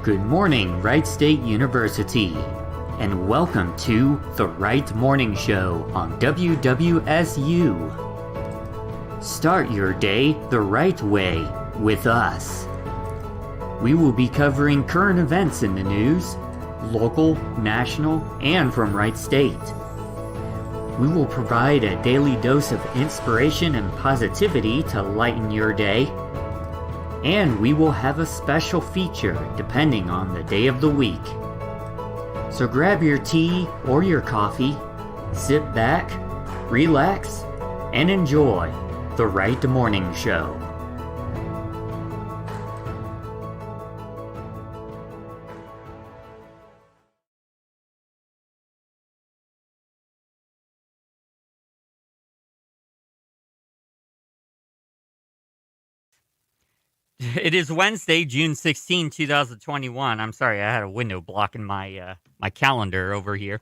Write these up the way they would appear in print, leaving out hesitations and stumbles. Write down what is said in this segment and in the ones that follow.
Good morning, Wright State University, and welcome to the Wright Morning Show on WWSU. Start your day the right way with us. We will be covering current events in the news, local, national, and from Wright State. We will provide a daily dose of inspiration and positivity to lighten your day. And we will have a special feature depending on the day of the week. So grab your tea or your coffee, sit back, relax, and enjoy the Wright Morning Show. It is Wednesday, June 16, 2021. I'm sorry, I had a window blocking my calendar over here.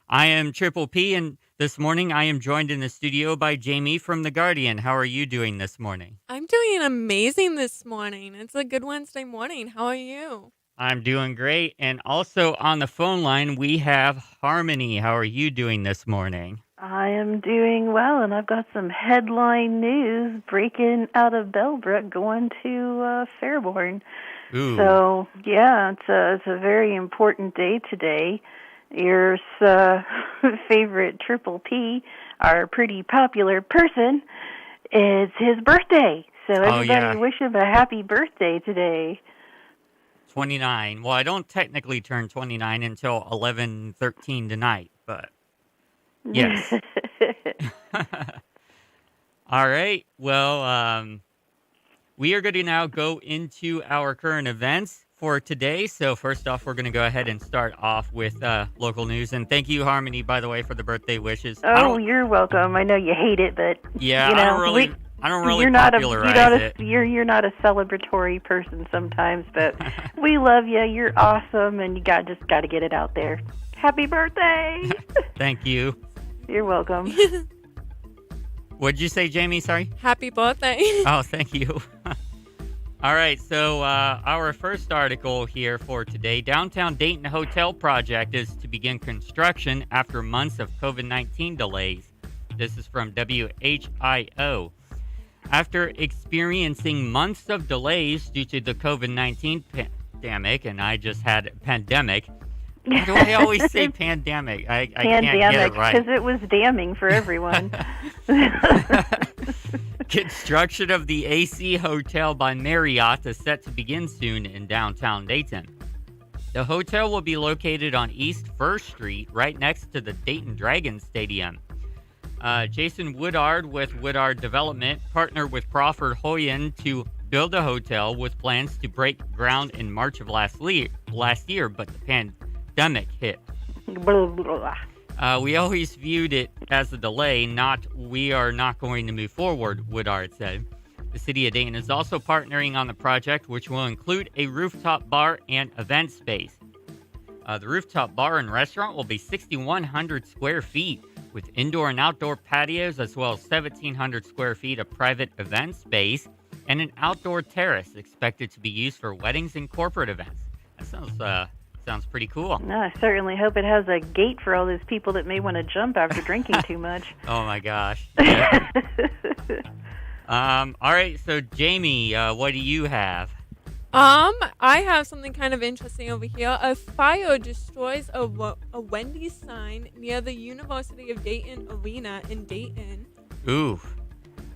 I am Triple P, and this morning I am joined in the studio by Jamie from The Guardian. How are you doing this morning? I'm doing amazing this morning. It's a good Wednesday morning. How are you? I'm doing great. And also on the phone line, we have Harmony. How are you doing this morning? I am doing well, and I've got some headline news breaking out of Bellbrook going to Fairborn. Ooh. So, yeah, it's a very important day today. Your favorite Triple P, our pretty popular person, it's his birthday. So everybody wish him a happy birthday today. 29. Well, I don't technically turn 29 until 11:13 tonight, but... Yes. All right. Well, we are going to now go into our current events for today. So first off, we're going to go ahead and start off with local news. And thank you, Harmony, by the way, for the birthday wishes. Oh, you're welcome. I know you hate it, but yeah, you know, I don't really you're popularize it. You're not a celebratory person sometimes, but we love you. You're awesome, and you just got to get it out there. Happy birthday! Thank you. You're welcome. What'd you say, Jamie? Sorry? Happy birthday. Oh, thank you. All right, so our first article here for today, Downtown Dayton Hotel Project is to begin construction after months of COVID-19 delays. This is from WHIO. After experiencing months of delays due to the COVID-19 pandemic, and I just had pandemic, why do I always say pandemic? I can't get it right. Because it was damning for everyone. Construction of the AC Hotel by Marriott is set to begin soon in downtown Dayton. The hotel will be located on East 1st Street, right next to the Dayton Dragons Stadium. Jason Woodard with Woodard Development partnered with Crawford Hoyen to build a hotel with plans to break ground in March of last year, but the pandemic hit. We always viewed it as a delay, we are not going to move forward, Woodard said. The city of Dayton is also partnering on the project, which will include a rooftop bar and event space. The rooftop bar and restaurant will be 6,100 square feet with indoor and outdoor patios, as well as 1,700 square feet of private event space and an outdoor terrace expected to be used for weddings and corporate events. That sounds pretty cool. No, I certainly hope it has a gate for all those people that may want to jump after drinking too much. Oh, my gosh. All right, so Jamie, what do you have? I have something kind of interesting over here. A fire destroys a Wendy's sign near the University of Dayton Arena in Dayton. Ooh.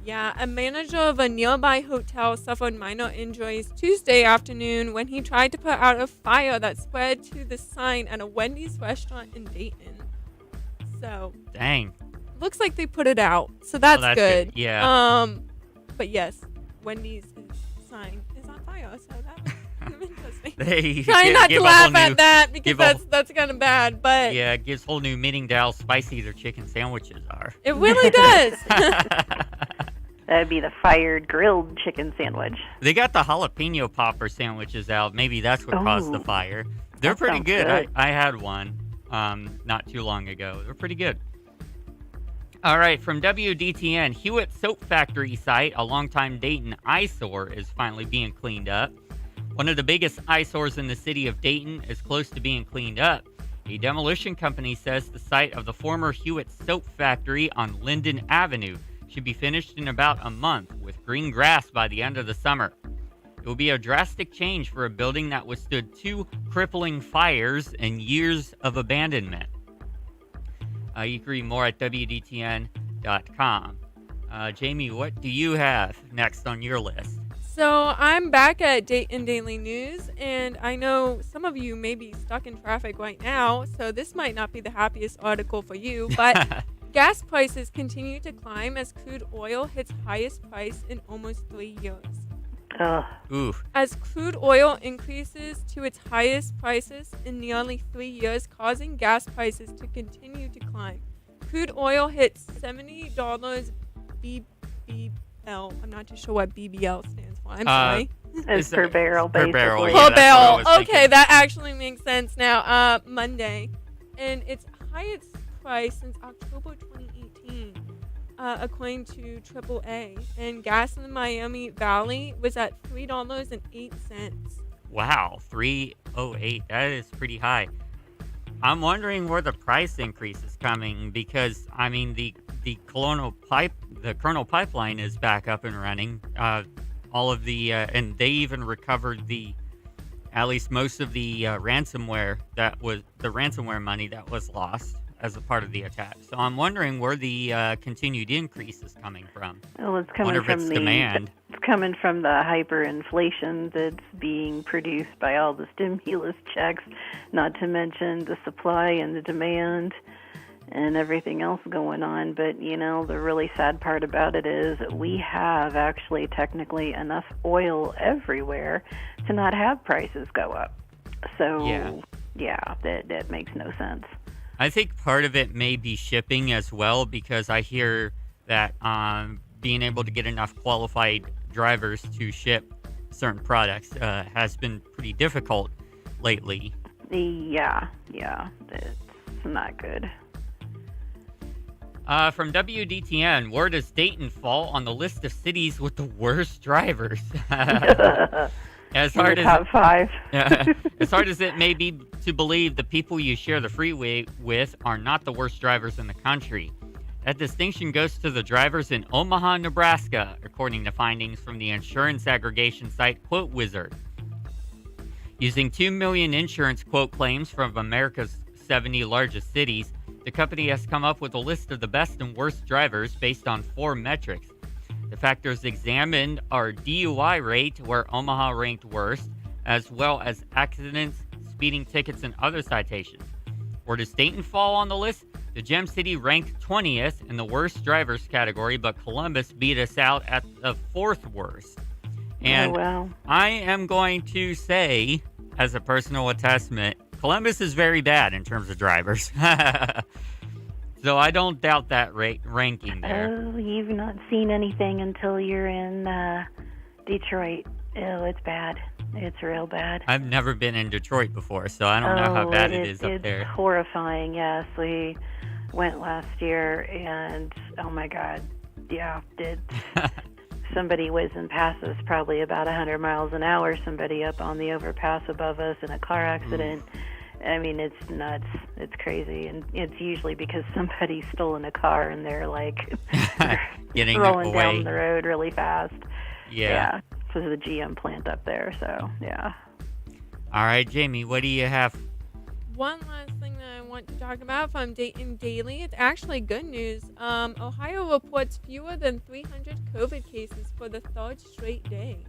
Yeah, a manager of a nearby hotel suffered minor injuries Tuesday afternoon when he tried to put out a fire that spread to the sign at a Wendy's restaurant in Dayton. So, dang. Looks like they put it out, so that's good. Yeah. But yes, Wendy's sign is on fire, so that was kind of interesting. They trying not to laugh at that because that's kind of bad, but yeah, it gives whole new meaning to how spicy their chicken sandwiches are. It really does. That'd be the fired grilled chicken sandwich. They got the jalapeno popper sandwiches out. Maybe that's what caused the fire. They're pretty good. I had one not too long ago. They're pretty good. All right, from WDTN, Hewitt Soap Factory site, a longtime Dayton eyesore, is finally being cleaned up. One of the biggest eyesores in the city of Dayton is close to being cleaned up. A demolition company says the site of the former Hewitt Soap Factory on Linden Avenue should be finished in about a month, with green grass by the end of the summer. It will be a drastic change for a building that withstood 2 crippling fires and years of abandonment. You can read more at WDTN.com. Jamie, what do you have next on your list? So I'm back at Dayton Daily News, and I know some of you may be stuck in traffic right now, so this might not be the happiest article for you, but gas prices continue to climb as crude oil hits highest price in almost 3 years. Oof. As crude oil increases to its highest prices in nearly 3 years, causing gas prices to continue to climb. Crude oil hit $70 BBL. I'm not too sure what BBL stands for. I'm sorry. It's per barrel, per basically. barrel, Per yeah, that's what I barrel. was thinking. Okay, that actually makes sense now. Monday. And its highest price since October 2018, according to AAA. And gas in the Miami Valley was at $3.08. Wow, 308. That is pretty high. I'm wondering where the price increase is coming because, I mean, the Colonel Pipeline is back up and running. All of the and they even recovered at least most of the ransomware money that was lost as a part of the attack. So I'm wondering where the continued increase is coming from. Well, it's coming wonder if from it's demand. It's coming from the hyperinflation that's being produced by all the stimulus checks, not to mention the supply and the demand and everything else going on. But, you know, the really sad part about it is that we have actually technically enough oil everywhere to not have prices go up. So, yeah, that makes no sense. I think part of it may be shipping as well, because I hear that being able to get enough qualified drivers to ship certain products has been pretty difficult lately. Yeah, it's not good. From WDTN, where does Dayton fall on the list of cities with the worst drivers? As hard as top 5. as hard as it may be to believe, the people you share the freeway with are not the worst drivers in the country. That distinction goes to the drivers in Omaha, Nebraska, according to findings from the insurance aggregation site Quote Wizard. Using 2 million insurance quote claims from America's 70 largest cities, the company has come up with a list of the best and worst drivers based on 4 metrics. The factors examined are DUI rate, where Omaha ranked worst, as well as accidents, speeding tickets, and other citations. Where does Dayton fall on the list? The Gem City ranked 20th in the worst drivers category, but Columbus beat us out at the 4th worst. And I am going to say, as a personal attestament, Columbus is very bad in terms of drivers. So I don't doubt that ranking there. Oh, you've not seen anything until you're in Detroit. Oh, it's bad. It's real bad. I've never been in Detroit before, so I don't know how bad it is up there. It's horrifying, yes. We went last year, and oh my God, yeah, somebody whizzing past us probably about 100 miles an hour, somebody up on the overpass above us in a car accident. I mean, it's nuts. It's crazy. And it's usually because somebody's stolen a car and they're like getting rolling away down the road really fast. Yeah. Because of the GM plant up there. So, yeah. All right, Jamie, what do you have? One last thing that I want to talk about from Dayton Daily. It's actually good news. Ohio reports fewer than 300 COVID cases for the 3rd straight day.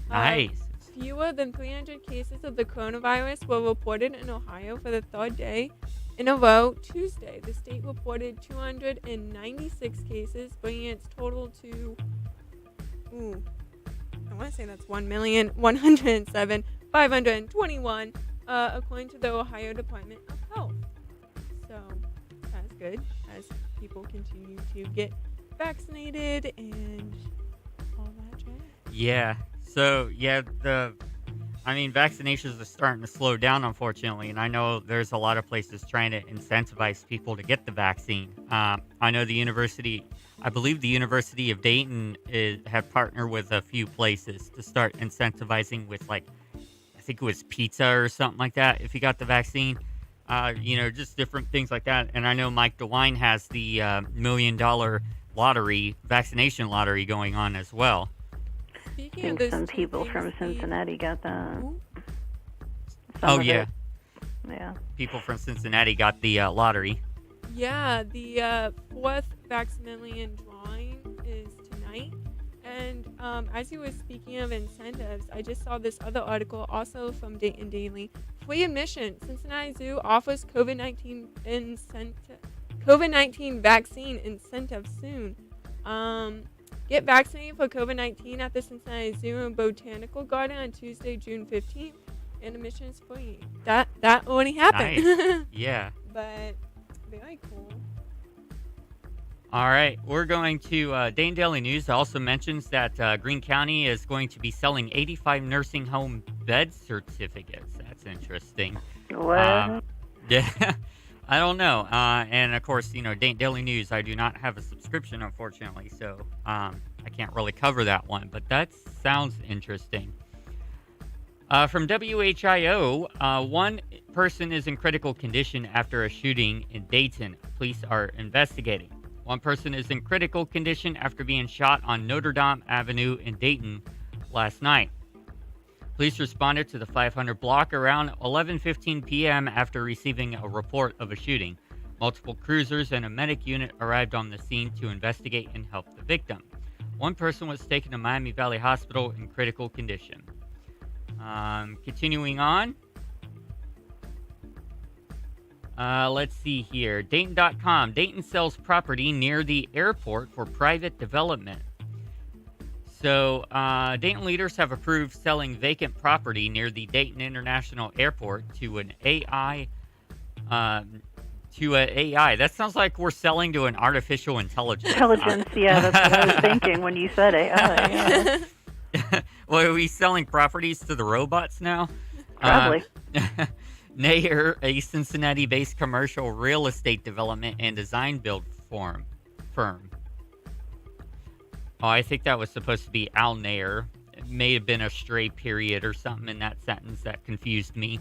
Nice. Fewer than 300 cases of the coronavirus were reported in Ohio for the 3rd day in a row Tuesday. The state reported 296 cases, bringing its total to, I want to say that's 1,107,521, according to the Ohio Department of Health. So that's good as people continue to get vaccinated and all that jazz. Yeah. So, vaccinations are starting to slow down, unfortunately, and I know there's a lot of places trying to incentivize people to get the vaccine. I know I believe the University of Dayton have partnered with a few places to start incentivizing with, like, I think it was pizza or something like that if you got the vaccine. Just different things like that. And I know Mike DeWine has the $1 million vaccination lottery going on as well. I Speaking think of some those two people things, from Cincinnati got that. Ooh. Yeah. Yeah. People from Cincinnati got the lottery. Yeah, the fourth Maximilian drawing is tonight. And as you were speaking of incentives, I just saw this other article also from Dayton Daily. Free admission. Cincinnati Zoo offers COVID-19 vaccine incentive soon. Get vaccinated for COVID-19 at the Cincinnati Zoo and Botanical Garden on Tuesday, June 15th. And admission is free. That already happened. Nice. Yeah. But very cool. All right, we're going to Dane Daily News also mentions that Greene County is going to be selling 85 nursing home bed certificates. That's interesting. What? Yeah, I don't know. And of course, Dane Daily News, I do not have a subscription, unfortunately, so I can't really cover that one, but that sounds interesting. From WHIO, one person is in critical condition after a shooting in Dayton. Police are investigating. One person is in critical condition after being shot on Notre Dame Avenue in Dayton last night. Police responded to the 500 block around 11:15 p.m. after receiving a report of a shooting. Multiple cruisers and a medic unit arrived on the scene to investigate and help the victim. One person was taken to Miami Valley Hospital in critical condition. Continuing on. Let's see here. Dayton.com. Dayton sells property near the airport for private development. So, Dayton leaders have approved selling vacant property near the Dayton International Airport to an AI. That sounds like we're selling to an artificial intelligence. Yeah, that's what I was thinking when you said AI. Yeah. Well, are we selling properties to the robots now? Probably. Nayer, a Cincinnati-based commercial real estate development and design build firm. Oh, I think that was supposed to be Al Nayer. It may have been a stray period or something in that sentence that confused me.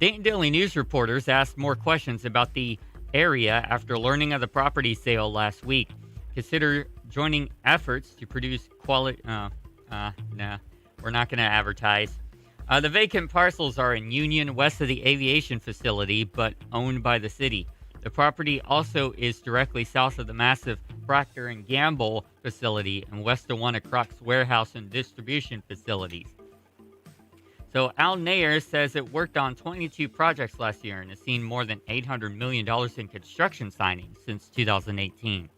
Dayton Daily News reporters asked more questions about the area after learning of the property sale last week. Consider joining efforts to produce quality... Nah, we're not going to advertise. The vacant parcels are in Union, west of the aviation facility, but owned by the city. The property also is directly south of the massive Procter & Gamble facility and west of one of Croc's warehouse and distribution facilities. So Al Nayer says it worked on 22 projects last year and has seen more than $800 million in construction signings since 2018.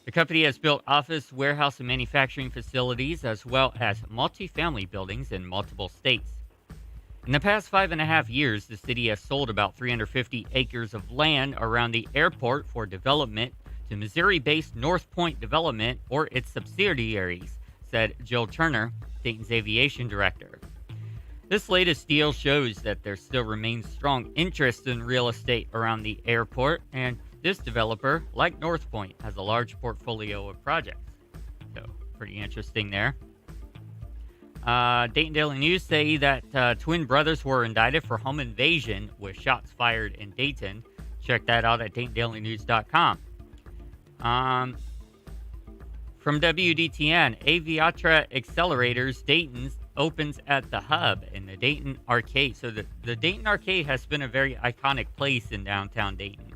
The company has built office, warehouse, and manufacturing facilities, as well as multifamily buildings in multiple states. In the past 5.5 years, the city has sold about 350 acres of land around the airport for development to Missouri-based North Point Development or its subsidiaries, said Jill Turner, Dayton's aviation director. This latest deal shows that there still remains strong interest in real estate around the airport, and this developer, like North Point, has a large portfolio of projects. So, pretty interesting there. Dayton Daily News say that twin brothers were indicted for home invasion with shots fired in Dayton. Check that out at DaytonDailyNews.com. From WDTN, Aviatra Accelerators Dayton opens at the Hub in the Dayton Arcade. So the Dayton Arcade has been a very iconic place in downtown Dayton.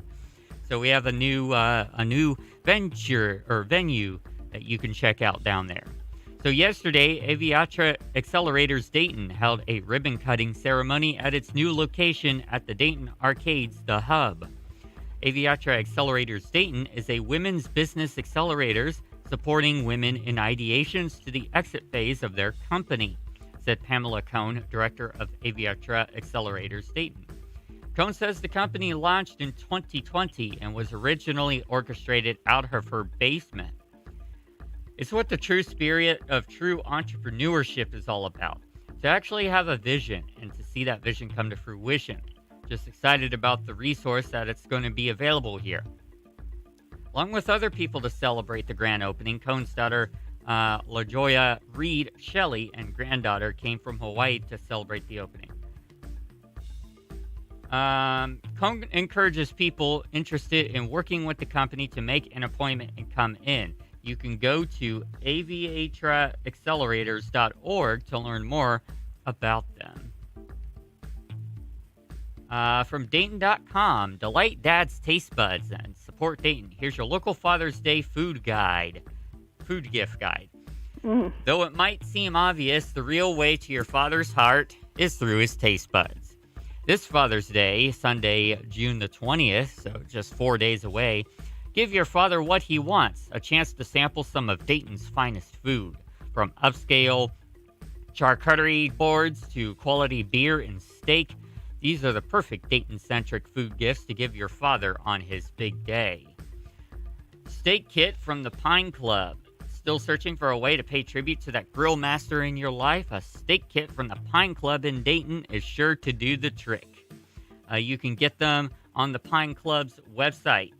So we have a new venue that you can check out down there. So yesterday, Aviatra Accelerators Dayton held a ribbon-cutting ceremony at its new location at the Dayton Arcades, the Hub. Aviatra Accelerators Dayton is a women's business accelerators supporting women in ideations to the exit phase of their company, said Pamela Cohn, director of Aviatra Accelerators Dayton. Cohn says the company launched in 2020 and was originally orchestrated out of her basement. It's what the true spirit of true entrepreneurship is all about. To actually have a vision and to see that vision come to fruition. Just excited about the resource that it's going to be available here. Along with other people to celebrate the grand opening, Cohn's daughter LaJoya Reed Shelley and granddaughter came from Hawaii to celebrate the opening. Kong encourages people interested in working with the company to make an appointment and come in. You can go to aviatraccelerators.org to learn more about them. From Dayton.com, delight dad's taste buds and support Dayton. Here's your local Father's Day food gift guide. Though it might seem obvious, the real way to your father's heart is through his taste buds. This Father's Day, Sunday, June the 20th, so just 4 days away, give your father what he wants, a chance to sample some of Dayton's finest food. From upscale charcuterie boards to quality beer and steak, these are the perfect Dayton-centric food gifts to give your father on his big day. Steak kit from the Pine Club. Still searching for a way to pay tribute to that grill master in your life? A steak kit from the Pine Club in Dayton is sure to do the trick. You can get them on the Pine Club's website.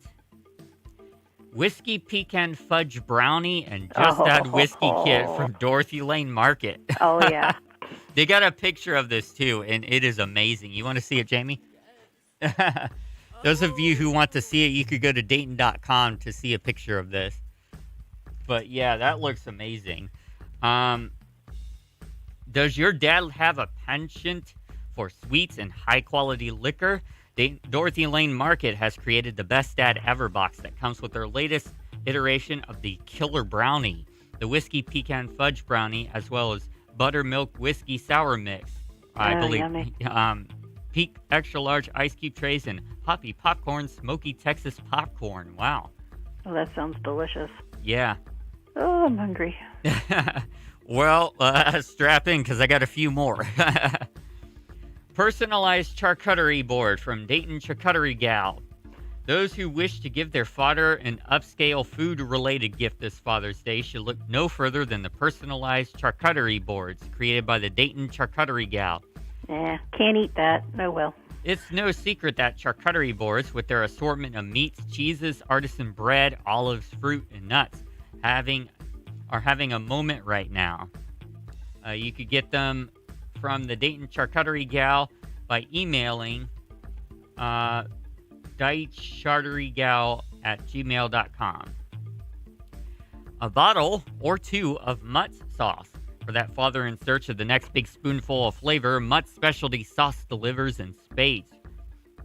Whiskey Pecan Fudge Brownie and Just Add Whiskey Kit from Dorothy Lane Market. Oh, yeah. They got a picture of this, too, and it is amazing. You want to see it, Jamie? Yes. Those of you who want to see it, you could go to Dayton.com to see a picture of this. But, yeah, that looks amazing. Does your dad have a penchant for sweets and high-quality liquor? Dorothy Lane Market has created the Best Dad Ever box that comes with their latest iteration of the Killer Brownie, the Whiskey Pecan Fudge Brownie, as well as Buttermilk Whiskey Sour Mix. I believe Peak Extra Large Ice Cube Trays and Poppy Popcorn Smoky Texas Popcorn. Wow. Oh, that sounds delicious. Yeah. Oh, I'm hungry. Well, strap in because I got a few more. Personalized charcuterie board from Dayton Charcuterie Gal. Those who wish to give their father an upscale food-related gift this Father's Day should look no further than the personalized charcuterie boards created by the Dayton Charcuterie Gal. Can't eat that. Oh, well. It's no secret that charcuterie boards, with their assortment of meats, cheeses, artisan bread, olives, fruit, and nuts, are having a moment right now. You could get them from the Dayton Charcuterie Gal by emailing DaytonCharcuterieGal@gmail.com. A bottle or two of Mutt's sauce. For that father in search of the next big spoonful of flavor, Mutt's specialty sauce delivers in spades.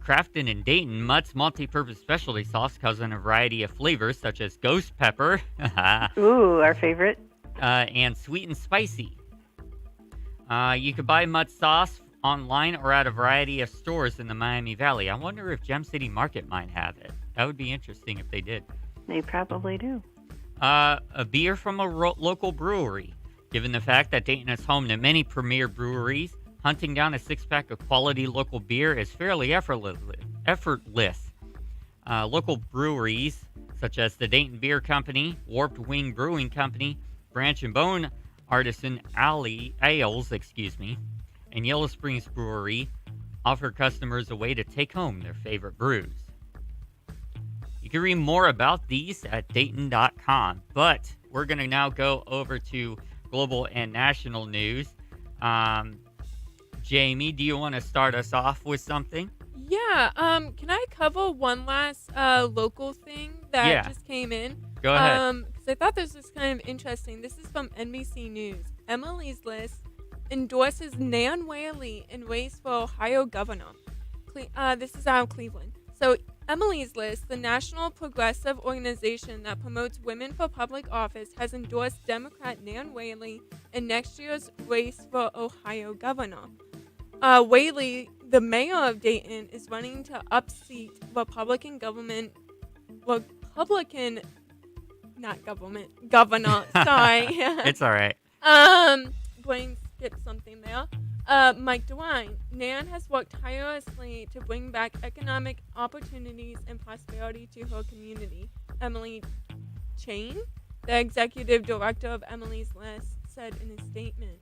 Crafted in Dayton, Mutt's multi-purpose specialty sauce comes in a variety of flavors such as ghost pepper, ooh, our favorite, and sweet and spicy. You could buy Mutt's sauce online or at a variety of stores in the Miami Valley. I wonder if Gem City Market might have it. That would be interesting if they did. They probably do. A beer from a local brewery. Given the fact that Dayton is home to many premier breweries, hunting down a six-pack of quality local beer is fairly effortless. Local breweries, such as the Dayton Beer Company, Warped Wing Brewing Company, Branch and Bone Artisan Ales, and Yellow Springs Brewery, offer customers a way to take home their favorite brews. You can read more about these at Dayton.com, but we're going to now go over to global and national news. Jamie, do you want to start us off with something? Yeah. Can I cover one last local thing that just came in? Go ahead. Because I thought this was kind of interesting. This is from NBC News. Emily's List endorses Nan Whaley in race for Ohio governor. This is out of Cleveland. So Emily's List, the national progressive organization that promotes women for public office, has endorsed Democrat Nan Whaley in next year's race for Ohio governor. Whaley, the mayor of Dayton, is running to upseat governor. Sorry. It's all right. Brain skipped something there. Mike DeWine. Nan has worked tirelessly to bring back economic opportunities and prosperity to her community. Emily Chain, the executive director of Emily's List, said in a statement.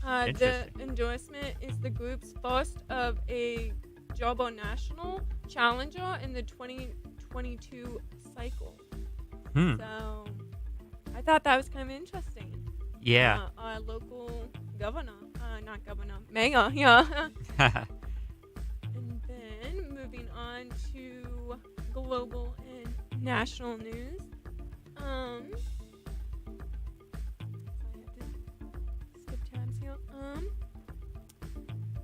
The endorsement is the group's first of a Jobo National Challenger in the 2022 cycle. So, I thought that was kind of interesting. Yeah. Our local governor, not governor, mayor, yeah. And then moving on to global and national news. I have to skip tabs here.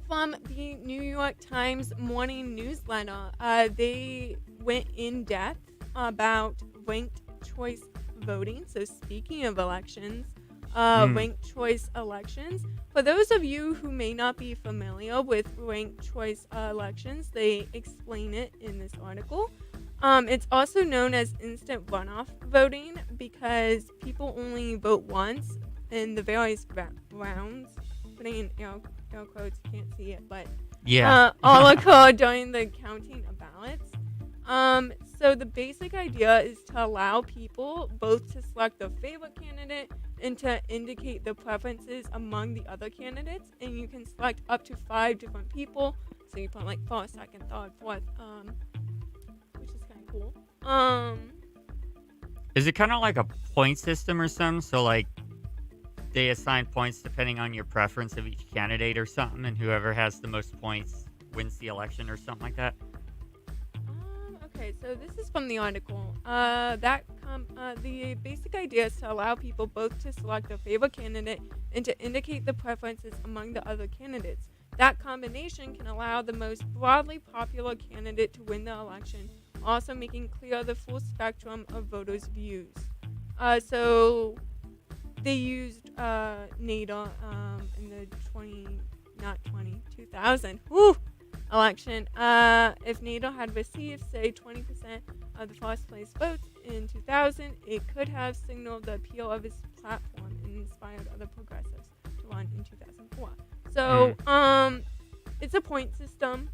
From the New York Times morning newsletter, they went in depth about ranked choice voting. So speaking of elections, ranked choice elections. For those of you who may not be familiar with ranked choice elections, they explain it in this article. It's also known as instant runoff voting because people only vote once in the various rounds. Putting in air quotes, you can't see it, but all occur during the counting of ballots. So the basic idea is to allow people both to select their favorite candidate and to indicate their preferences among the other candidates. And you can select up to 5 different people. So you put like first, second, third, fourth, which is kind of cool. Is it kind of like a point system or something? So like they assign points depending on your preference of each candidate or something, and whoever has the most points wins the election or something like that? Okay, so this is from the article. The basic idea is to allow people both to select their favorite candidate and to indicate the preferences among the other candidates. That combination can allow the most broadly popular candidate to win the election, also making clear the full spectrum of voters' views. So they used NADA in the 2000 election. If NATO had received, say, 20% of the first place votes in 2000, it could have signaled the appeal of its platform and inspired other progressives to run in 2004. So, it's a point system.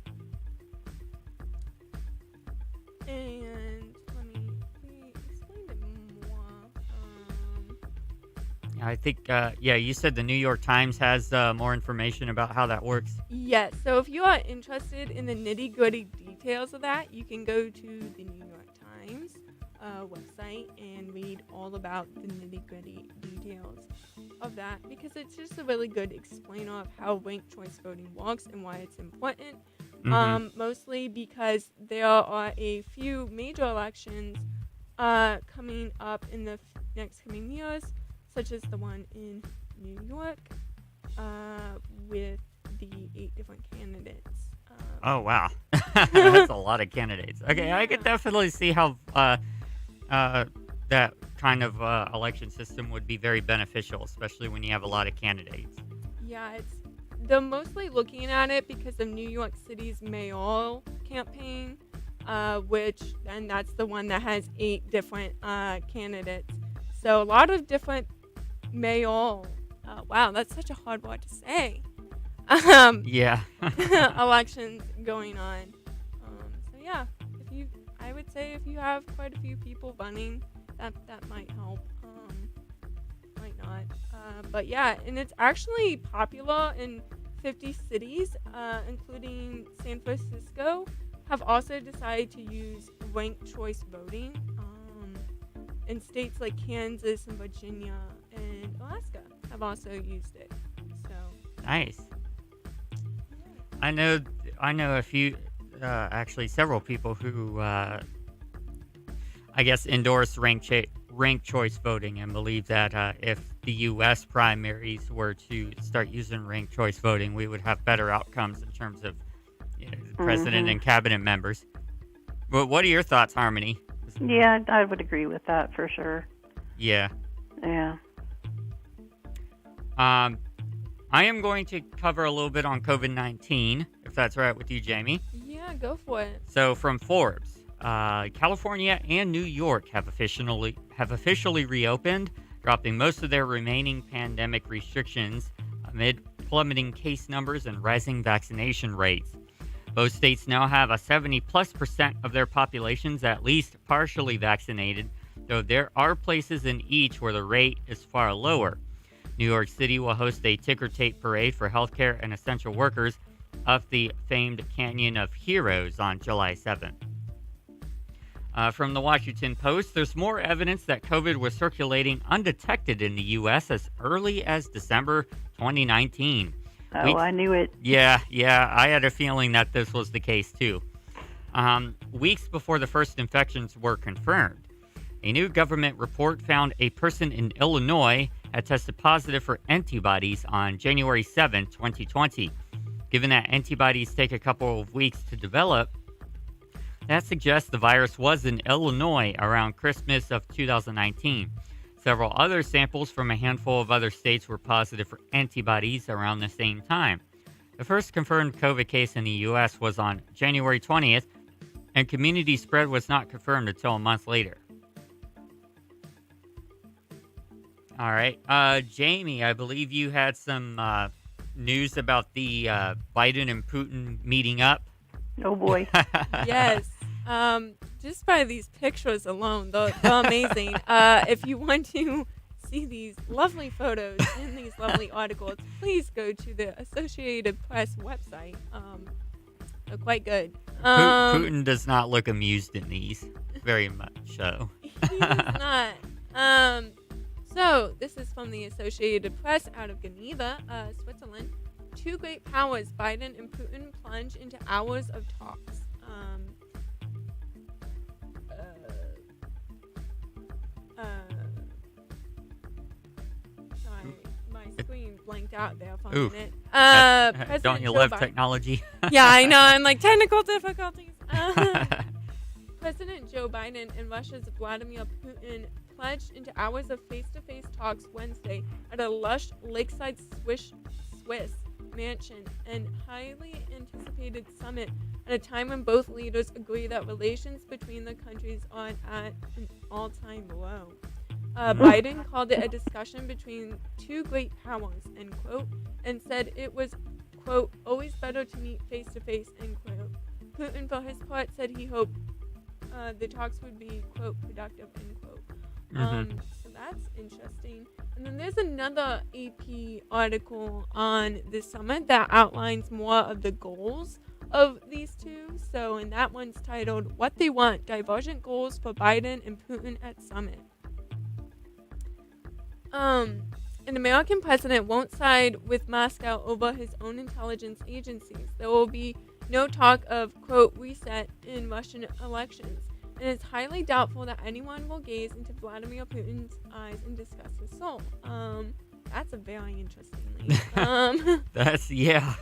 And let me explain it more. I think, you said the New York Times has more information about how that works. Yes, so if you are interested in the nitty-gritty details of that, you can go to the New York Times website and read all about the nitty-gritty details of that, because it's just a really good explainer of how ranked choice voting works and why it's important. Mostly because there are a few major elections coming up in the next coming years, such as the one in New York with the 8 different candidates. Oh, wow. That's a lot of candidates. Okay, yeah. I could definitely see how that kind of election system would be very beneficial, especially when you have a lot of candidates. Yeah, they're mostly looking at it because of New York City's mayoral campaign, and that's the one that has 8 different candidates. So a lot of different mayoral, wow, that's such a hard word to say. Elections going on. So yeah, I would say if you have quite a few people running, that might help. Might not. But yeah, and it's actually popular in 50 cities, including San Francisco, have also decided to use ranked choice voting. And states like Kansas and Virginia and Alaska have also used it. So nice. I know a few, actually several people who, I guess, endorse ranked choice voting and believe that if the U.S. primaries were to start using ranked choice voting, we would have better outcomes in terms of president and cabinet members. But what are your thoughts, Harmony? Yeah, I would agree with that for sure. Yeah. Yeah. I am going to cover a little bit on COVID-19, if that's all right with you, Jamie. Yeah, go for it. So from Forbes, California and New York have officially reopened, dropping most of their remaining pandemic restrictions amid plummeting case numbers and rising vaccination rates. Both states now have a 70+% of their populations at least partially vaccinated, though there are places in each where the rate is far lower. New York City will host a ticker tape parade for healthcare and essential workers up the famed Canyon of Heroes on July 7th. From the Washington Post, there's more evidence that COVID was circulating undetected in the U.S. as early as December 2019. Oh, I knew it. Yeah, I had a feeling that this was the case too. Weeks before the first infections were confirmed, a new government report found a person in Illinois had tested positive for antibodies on January 7, 2020. Given that antibodies take a couple of weeks to develop, that suggests the virus was in Illinois around Christmas of 2019. Several other samples from a handful of other states were positive for antibodies around the same time. The first confirmed COVID case in the U.S. was on January 20th, and community spread was not confirmed until a month later. All right. Jamie, I believe you had some news about the Biden and Putin meeting up. Oh, boy. Yes. Just by these pictures alone, they're amazing. If you want to see these lovely photos and these lovely articles, please go to the Associated Press website. They're quite good. Putin does not look amused in these, very much so. He's not. So, this is from the Associated Press out of Geneva, Switzerland. Two great powers, Biden and Putin, plunge into hours of talks. Sorry, my screen blanked out there for a minute. Don't you love technology? Yeah, I know. I'm like, technical difficulties. President Joe Biden and Russia's Vladimir Putin pledged into hours of face-to-face talks Wednesday at a lush lakeside Swiss mansion and highly anticipated summit at a time when both leaders agree that relations between the countries are at an all-time low. Biden called it a discussion between two great powers, end quote, and said it was, quote, always better to meet face-to-face, end quote. Putin, for his part, said he hoped the talks would be, quote, productive, end quote. So that's interesting. And then there's another AP article on this summit that outlines more of the goals of these two. So, and that one's titled, What They Want, Divergent Goals for Biden and Putin at Summit. An American president won't side with Moscow over his own intelligence agencies. There will be no talk of, quote, reset in Russian elections. And it's highly doubtful that anyone will gaze into Vladimir Putin's eyes and discuss his soul. That's a very interesting lead. Yeah.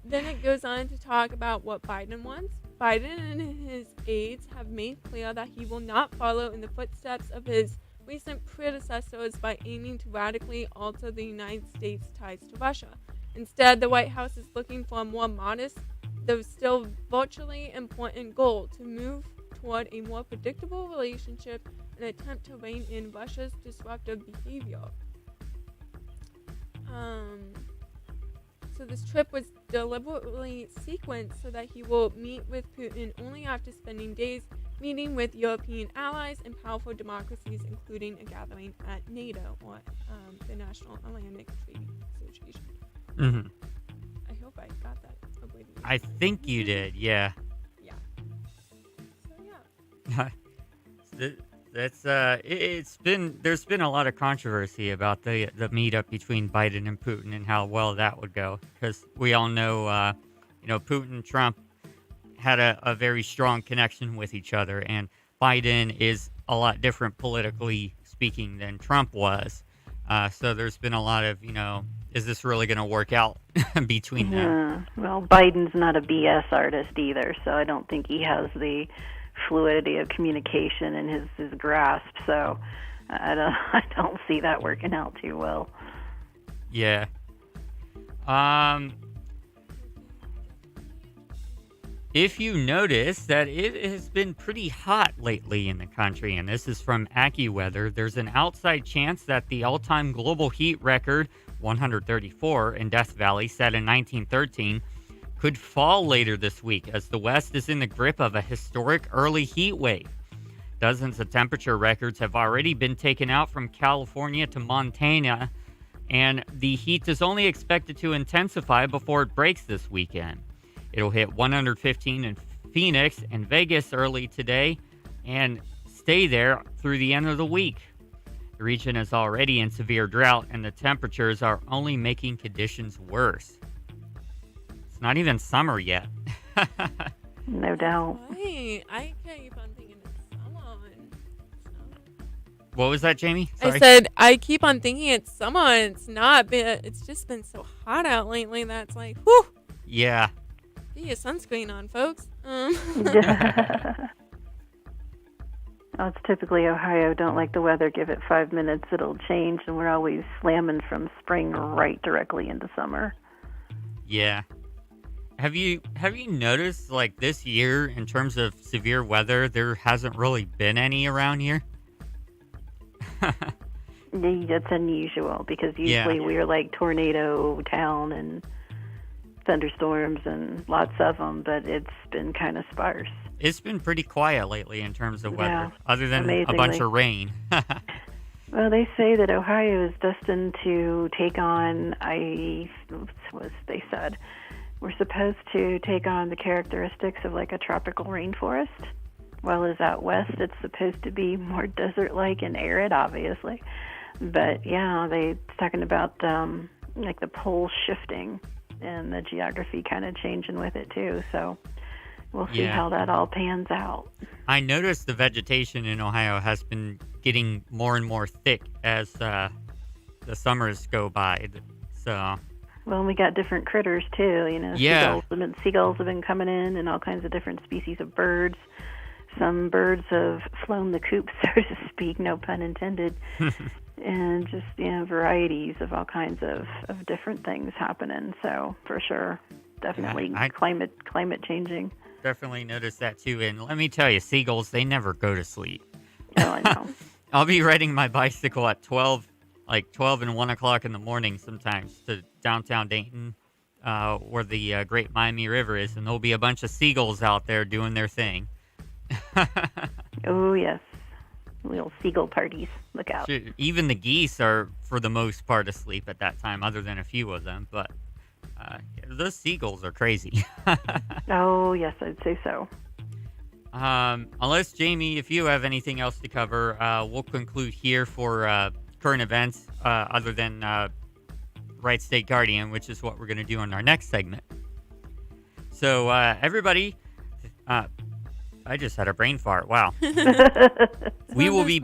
Then it goes on to talk about what Biden wants. Biden and his aides have made clear that he will not follow in the footsteps of his recent predecessors by aiming to radically alter the United States' ties to Russia. Instead, the White House is looking for a more modest, though still virtually important goal to move toward a more predictable relationship and attempt to rein in Russia's disruptive behavior. So this trip was deliberately sequenced so that he will meet with Putin only after spending days meeting with European allies and powerful democracies, including a gathering at NATO, or the National Atlantic Treaty Association. Mm-hmm. I hope I got that. I think you did, yeah. Yeah. So yeah. There's been a lot of controversy about the meetup between Biden and Putin and how well that would go, because we all know Putin and Trump had a very strong connection with each other, and Biden is a lot different politically speaking than Trump was. So there's been a lot of, is this really going to work out between them? Well, Biden's not a BS artist either, so I don't think he has the fluidity of communication in his grasp. So I don't see that working out too well. Yeah. If you notice that it has been pretty hot lately in the country, and this is from AccuWeather, there's an outside chance that the all-time global heat record, 134 in Death Valley, set in 1913, could fall later this week as the West is in the grip of a historic early heat wave. Dozens of temperature records have already been taken out from California to Montana, and the heat is only expected to intensify before it breaks this weekend. It'll hit 115 and Phoenix and Vegas early today and stay there through the end of the week. The region is already in severe drought, and the temperatures are only making conditions worse. It's not even summer yet. No doubt. Right. I keep on thinking it's summer. What was that, Jamie? Sorry. I said I keep on thinking it's summer, and it's not. But it's just been so hot out lately that's like, whew. Yeah. Get your sunscreen on, folks. Oh, it's typically Ohio. Don't like the weather. Give it 5 minutes, it'll change, and we're always slamming from spring right directly into summer. Yeah. Have you noticed, like, this year in terms of severe weather, there hasn't really been any around here? That's unusual because usually we're like tornado town and thunderstorms and lots of them, but it's been kind of sparse. It's been pretty quiet lately in terms of weather, Yeah, other than amazingly. a bunch of rain. Well, they say that Ohio is destined to take on, they said, we're supposed to take on the characteristics of like a tropical rainforest. While as out west, it's supposed to be more desert-like and arid, obviously. But yeah, they're talking about like the poles shifting and the geography kind of changing with it too. So we'll see how that all pans out. I noticed the vegetation in Ohio has been getting more and more thick as the summers go by. So. Well, and we got different critters too. You know, seagulls have been coming in, and all kinds of different species of birds. Some birds have flown the coop, so to speak, no pun intended, and just, varieties of all kinds of different things happening. So, for sure, definitely climate changing. Definitely noticed that, too. And let me tell you, seagulls, they never go to sleep. Oh, I know. I'll be riding my bicycle at 12 and 1 o'clock in the morning sometimes to downtown Dayton, where the Great Miami River is, and there'll be a bunch of seagulls out there doing their thing. Oh, yes. Little seagull parties. Look out. Even the geese are, for the most part, asleep at that time, other than a few of them. But those seagulls are crazy. Oh, yes, I'd say so. Unless, Jamie, if you have anything else to cover, we'll conclude here for current events, other than Wright State Guardian, which is what we're going to do in our next segment. So, everybody... I just had a brain fart. Wow. We will be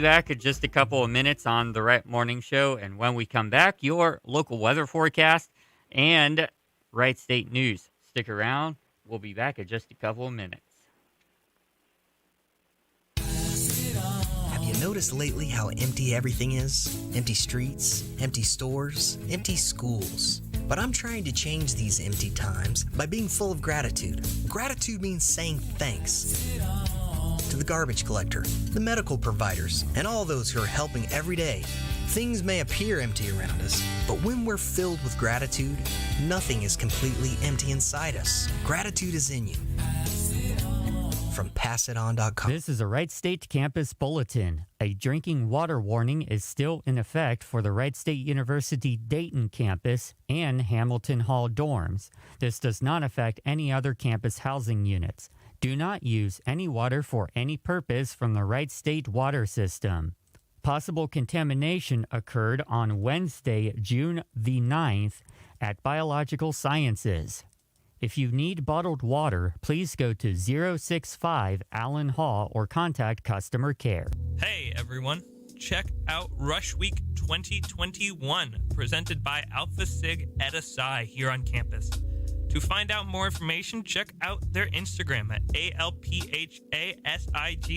back in just a couple of minutes on the Wright Morning Show, and when we come back, your local weather forecast and Wright State news. Stick around. We'll be back in just a couple of minutes. Have you noticed lately how empty everything is? Empty streets, empty stores, empty schools. But I'm trying to change these empty times by being full of gratitude. Gratitude means saying thanks to the garbage collector, the medical providers, and all those who are helping every day. Things may appear empty around us, but when we're filled with gratitude, nothing is completely empty inside us. Gratitude is in you. From PassItOn.com. This is a Wright State Campus Bulletin. A drinking water warning is still in effect for the Wright State University Dayton campus and Hamilton Hall dorms. This does not affect any other campus housing units. Do not use any water for any purpose from the Wright State water system. Possible contamination occurred on Wednesday, June the 9th at Biological Sciences. If you need bottled water, please go to 065 Allen Hall or contact customer care. Hey everyone, check out Rush Week 2021, presented by Alpha Sig Eta Psi here on campus. To find out more information, check out their Instagram at ALPHASIG.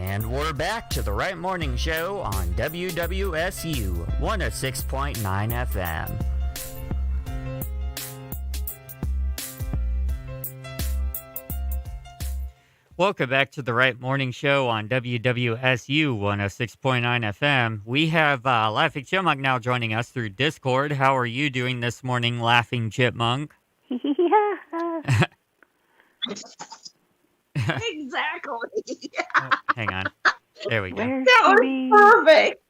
And we're back to the Right Morning Show on WWSU 106.9 FM. Welcome back to the Right Morning Show on WWSU 106.9 FM. We have Laughing Chipmunk now joining us through Discord. How are you doing this morning, Laughing Chipmunk? Exactly. Oh, hang on. There we go. That was perfect.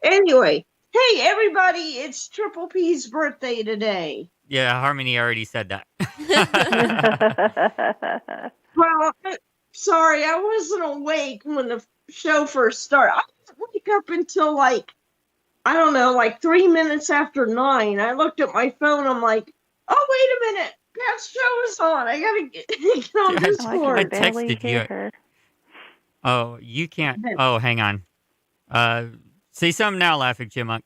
Anyway, hey everybody, it's Triple P's birthday today. Yeah, Harmony already said that. Well, sorry, I wasn't awake when the show first started. I didn't wake up until like 3 minutes after 9. I looked at my phone. I'm like, oh wait a minute, Pat's show is on. I gotta get on Discord. I texted you. Oh, you can't. Oh, hang on. Say something now, Laughing Chipmunk.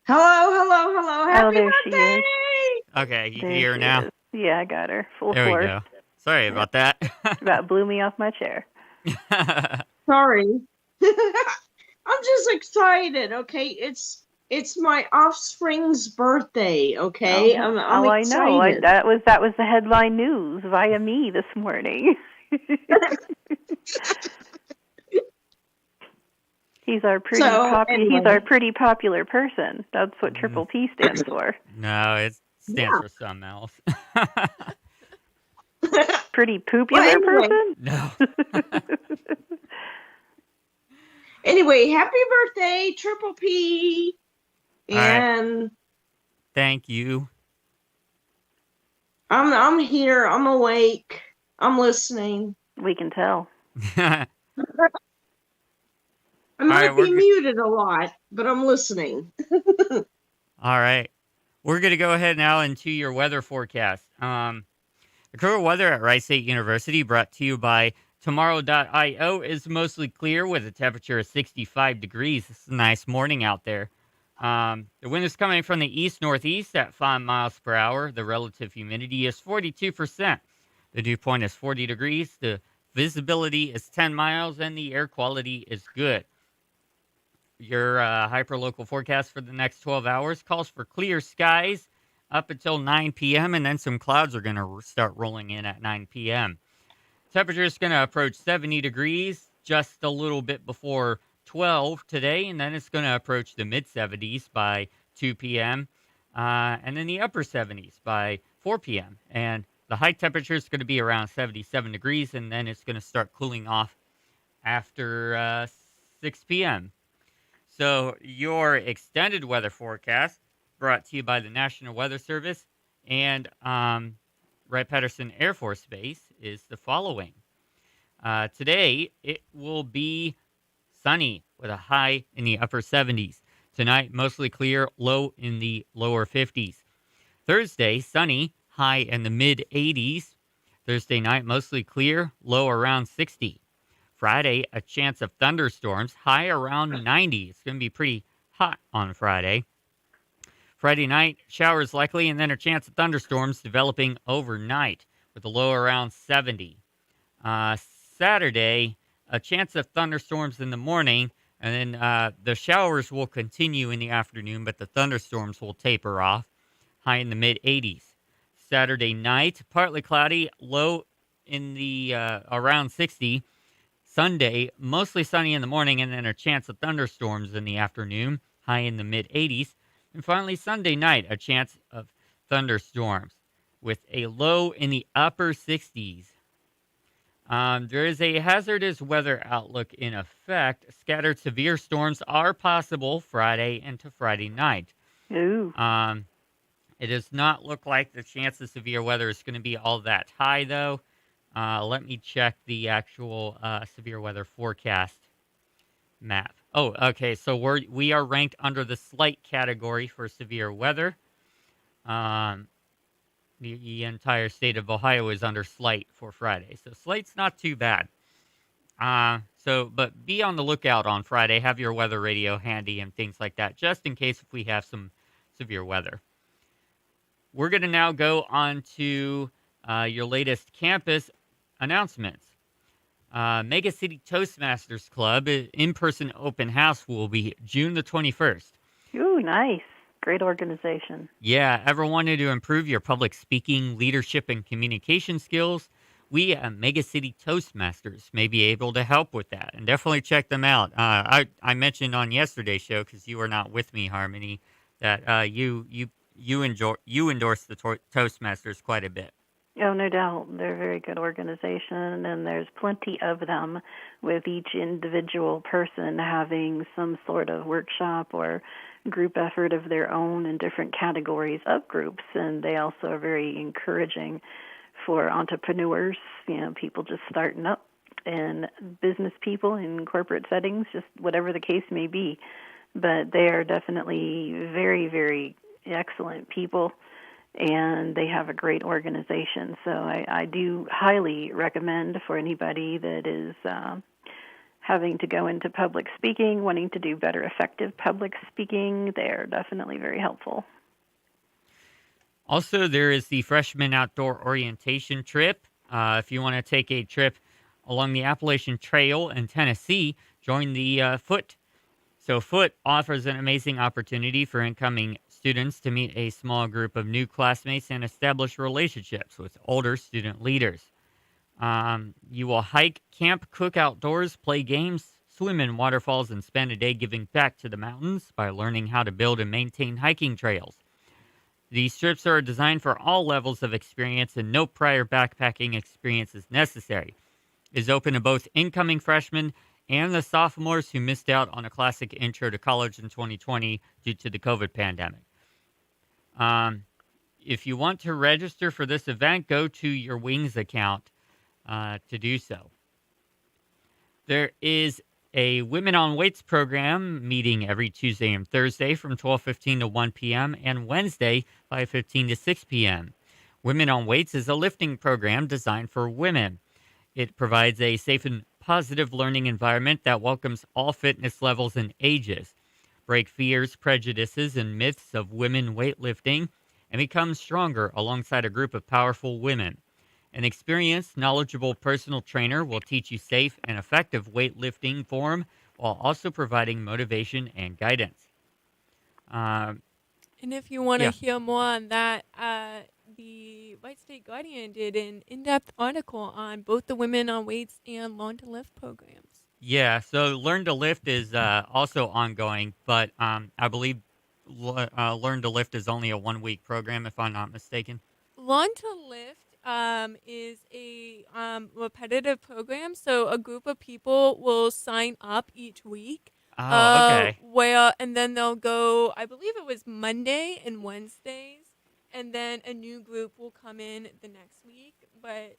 Hello. Happy there birthday! she is. Okay, you There hear her she now? is. Yeah, I got her. Full There force. we go. Sorry about that. About blew me off my chair. Sorry. I'm just excited, okay? It's my offspring's birthday, okay? I'm I know. excited. That was the headline news via me this morning. He's our pretty popular person. That's what Triple P stands for. No, it stands for something else. Pretty popular person? No. Anyway, happy birthday, Triple P. And right. Thank you. I'm here. I'm awake. I'm listening. We can tell. I might be muted a lot, but I'm listening. All right. We're going to go ahead now into your weather forecast. The current weather at Wright State University, brought to you by Tomorrow.io, is mostly clear with a temperature of 65 degrees. It's a nice morning out there. The wind is coming from the east-northeast at 5 miles per hour. The relative humidity is 42%. The dew point is 40 degrees. The visibility is 10 miles, and the air quality is good. Your hyperlocal forecast for the next 12 hours calls for clear skies up until 9 p.m., and then some clouds are going to start rolling in at 9 p.m. Temperature is going to approach 70 degrees just a little bit before 12 today, and then it's going to approach the mid-70s by 2 p.m., and then the upper 70s by 4 p.m. And the high temperature is going to be around 77 degrees, and then it's going to start cooling off after 6 p.m. So your extended weather forecast, brought to you by the National Weather Service and Wright-Patterson Air Force Base, is the following. Today, it will be sunny with a high in the upper 70s. Tonight, mostly clear, low in the lower 50s. Thursday, sunny, high in the mid-80s. Thursday night, mostly clear, low around 60. Friday, a chance of thunderstorms, high around 90. It's going to be pretty hot on Friday. Friday night, showers likely, and then a chance of thunderstorms developing overnight with a low around 70. Saturday, a chance of thunderstorms in the morning, and then the showers will continue in the afternoon, but the thunderstorms will taper off, high in the mid-80s. Saturday night, partly cloudy, low in the around 60. Sunday, mostly sunny in the morning, and then a chance of thunderstorms in the afternoon, high in the mid-80s. And finally, Sunday night, a chance of thunderstorms with a low in the upper 60s. There is a hazardous weather outlook in effect. Scattered severe storms are possible Friday into Friday night. Ooh. It does not look like the chance of severe weather is going to be all that high, though. Let me check the actual severe weather forecast map. Oh, okay. So we are ranked under the slight category for severe weather. The entire state of Ohio is under slight for Friday, so slight's not too bad. But be on the lookout on Friday. Have your weather radio handy and things like that, just in case if we have some severe weather. We're going to now go on to your latest campus announcements. Mega City Toastmasters Club in-person open house will be June the 21st. Ooh, nice. Great organization. Yeah, ever wanted to improve your public speaking, leadership, and communication skills? We at Mega City Toastmasters may be able to help with that, and definitely check them out. I mentioned on yesterday's show, because you were not with me, Harmony, that you endorse the Toastmasters quite a bit. Oh, no doubt. They're a very good organization, and there's plenty of them, with each individual person having some sort of workshop or group effort of their own in different categories of groups. And they also are very encouraging for entrepreneurs, people just starting up, and business people in corporate settings, just whatever the case may be. But they are definitely very, very excellent people, and they have a great organization. So I do highly recommend for anybody that is having to go into public speaking, wanting to do better effective public speaking. They're definitely very helpful. Also, there is the Freshman Outdoor Orientation Trip. If you want to take a trip along the Appalachian Trail in Tennessee, join the Foot. So Foot offers an amazing opportunity for incoming students to meet a small group of new classmates and establish relationships with older student leaders. You will hike, camp, cook outdoors, play games, swim in waterfalls, and spend a day giving back to the mountains by learning how to build and maintain hiking trails. These trips are designed for all levels of experience, and no prior backpacking experience is necessary. It is open to both incoming freshmen and the sophomores who missed out on a classic intro to college in 2020 due to the COVID pandemic. If you want to register for this event, go to your Wings account to do so. There is a Women on Weights program meeting every Tuesday and Thursday from 12:15 to 1 p.m. and Wednesday 5:15 to 6 p.m. Women on Weights is a lifting program designed for women. It provides a safe and positive learning environment that welcomes all fitness levels and ages. Break fears, prejudices, and myths of women weightlifting and become stronger alongside a group of powerful women. An experienced, knowledgeable personal trainer will teach you safe and effective weightlifting form while also providing motivation and guidance. And if you want to Yeah. hear more on that, the White State Guardian did an in-depth article on both the Women on Weights and Learn to Lift programs. Yeah, so Learn to Lift is also ongoing, but I believe Learn to Lift is only a 1-week program, if I'm not mistaken. Learn to Lift is a repetitive program, so a group of people will sign up each week. Oh, okay. And then they'll go, I believe it was Monday and Wednesdays, and then a new group will come in the next week. But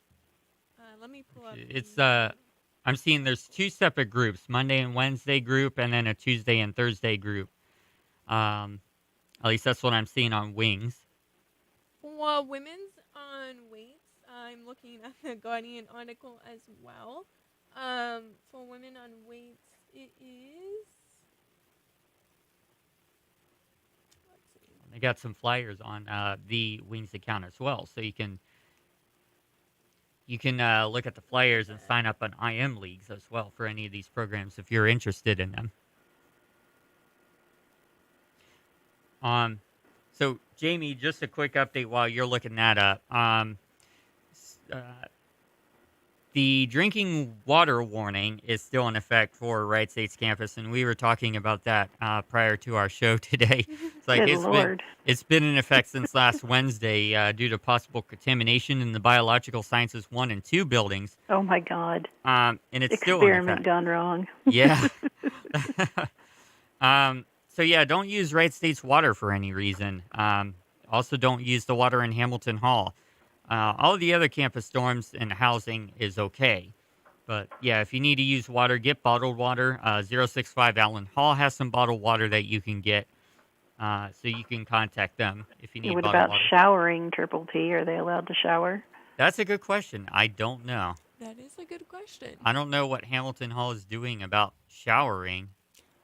let me pull up. It's I'm seeing there's 2 separate groups, Monday and Wednesday group, and then a Tuesday and Thursday group. At least that's what I'm seeing on Wings. For Women's on Weights, I'm looking at the Guardian article as well. For Women on Weights, it is. Let's see. They got some flyers on the Wings account as well, so you can look at the flyers and sign up on IM leagues as well for any of these programs if you're interested in them. So Jamie, just a quick update while you're looking that up. The drinking water warning is still in effect for Wright State's campus, and we were talking about that prior to our show today. It's like Good Lord. it's been in effect since last Wednesday due to possible contamination in the Biological Sciences 1 and 2 buildings. Oh, my God. And it's still in Experiment effect. gone wrong. Yeah. So yeah, don't use Wright State's water for any reason. Also, don't use the water in Hamilton Hall. All of the other campus dorms and housing is okay. But yeah, if you need to use water, get bottled water. 065 Allen Hall has some bottled water that you can get. So you can contact them if you need What bottled about water. showering, Triple P? Are they allowed to shower? That's a good question. I don't know. That is a good question. I don't know what Hamilton Hall is doing about showering.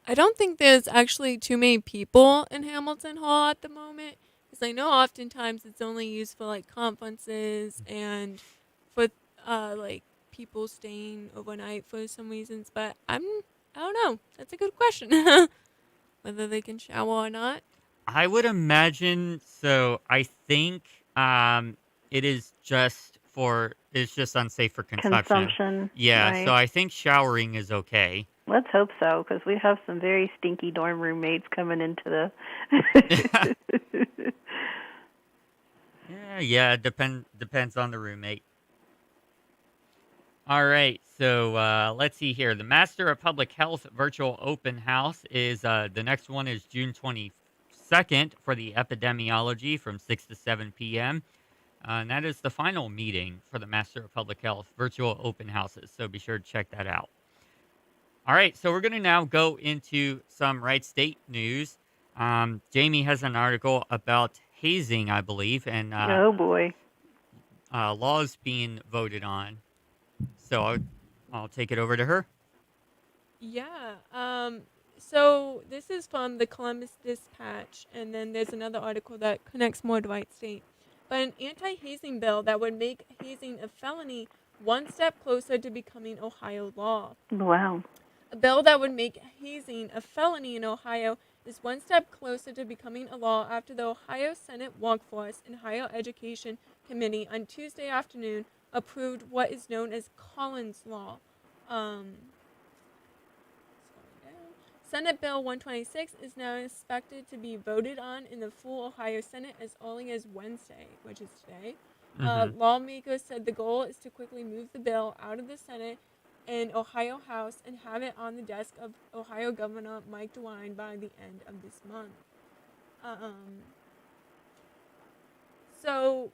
I don't think there's actually too many people in Hamilton Hall at the moment, because I know oftentimes it's only used for like conferences and for like people staying overnight for some reasons, but I don't know. That's a good question. Whether they can shower or not. I would imagine so. I think it is just it's just unsafe for consumption. Consumption, Yeah, so right? I think showering is okay. Let's hope so, because we have some very stinky dorm roommates coming into Yeah, the. yeah, depends on the roommate. All right, so let's see here. The Master of Public Health virtual open house is the next one is June 22nd for the epidemiology from 6 to 7 p.m. And that is the final meeting for the Master of Public Health virtual open houses. So be sure to check that out. All right, so we're going to now go into some Wright State news. Jamie has an article about hazing, I believe, and Oh boy. laws being voted on. So I'll take it over to her. Yeah. So this is from the Columbus Dispatch, and then there's another article that connects more to Wright State. But an anti-hazing bill that would make hazing a felony one step closer to becoming Ohio law. Wow. A bill that would make hazing a felony in Ohio is one step closer to becoming a law after the Ohio Senate Workforce and Higher Education Committee on Tuesday afternoon approved what is known as Collins Law. Senate Bill 126 is now expected to be voted on in the full Ohio Senate as early as Wednesday, which is today. Lawmakers said the goal is to quickly move the bill out of the Senate and Ohio House and have it on the desk of Ohio Governor Mike DeWine by the end of this month. So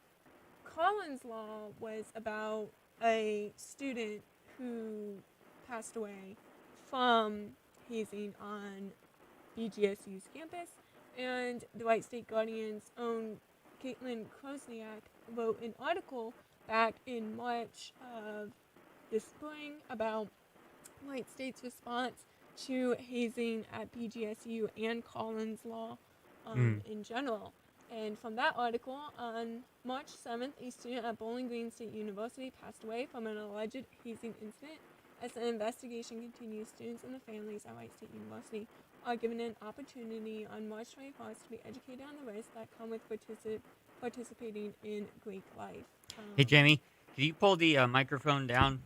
Collins Law was about a student who passed away from hazing on BGSU's campus, and the Wright State Guardian's own Caitlin Krosniak wrote an article back in March of this spring about Wright State's response to hazing at BGSU and Collins Law in general. And from that article, on March 7th, a student at Bowling Green State University passed away from an alleged hazing incident. As the investigation continues, students and the families at Wright State University are given an opportunity on March 21st to be educated on the risks that come with participating in Greek life. Hey, Jamie, can you pull the microphone down?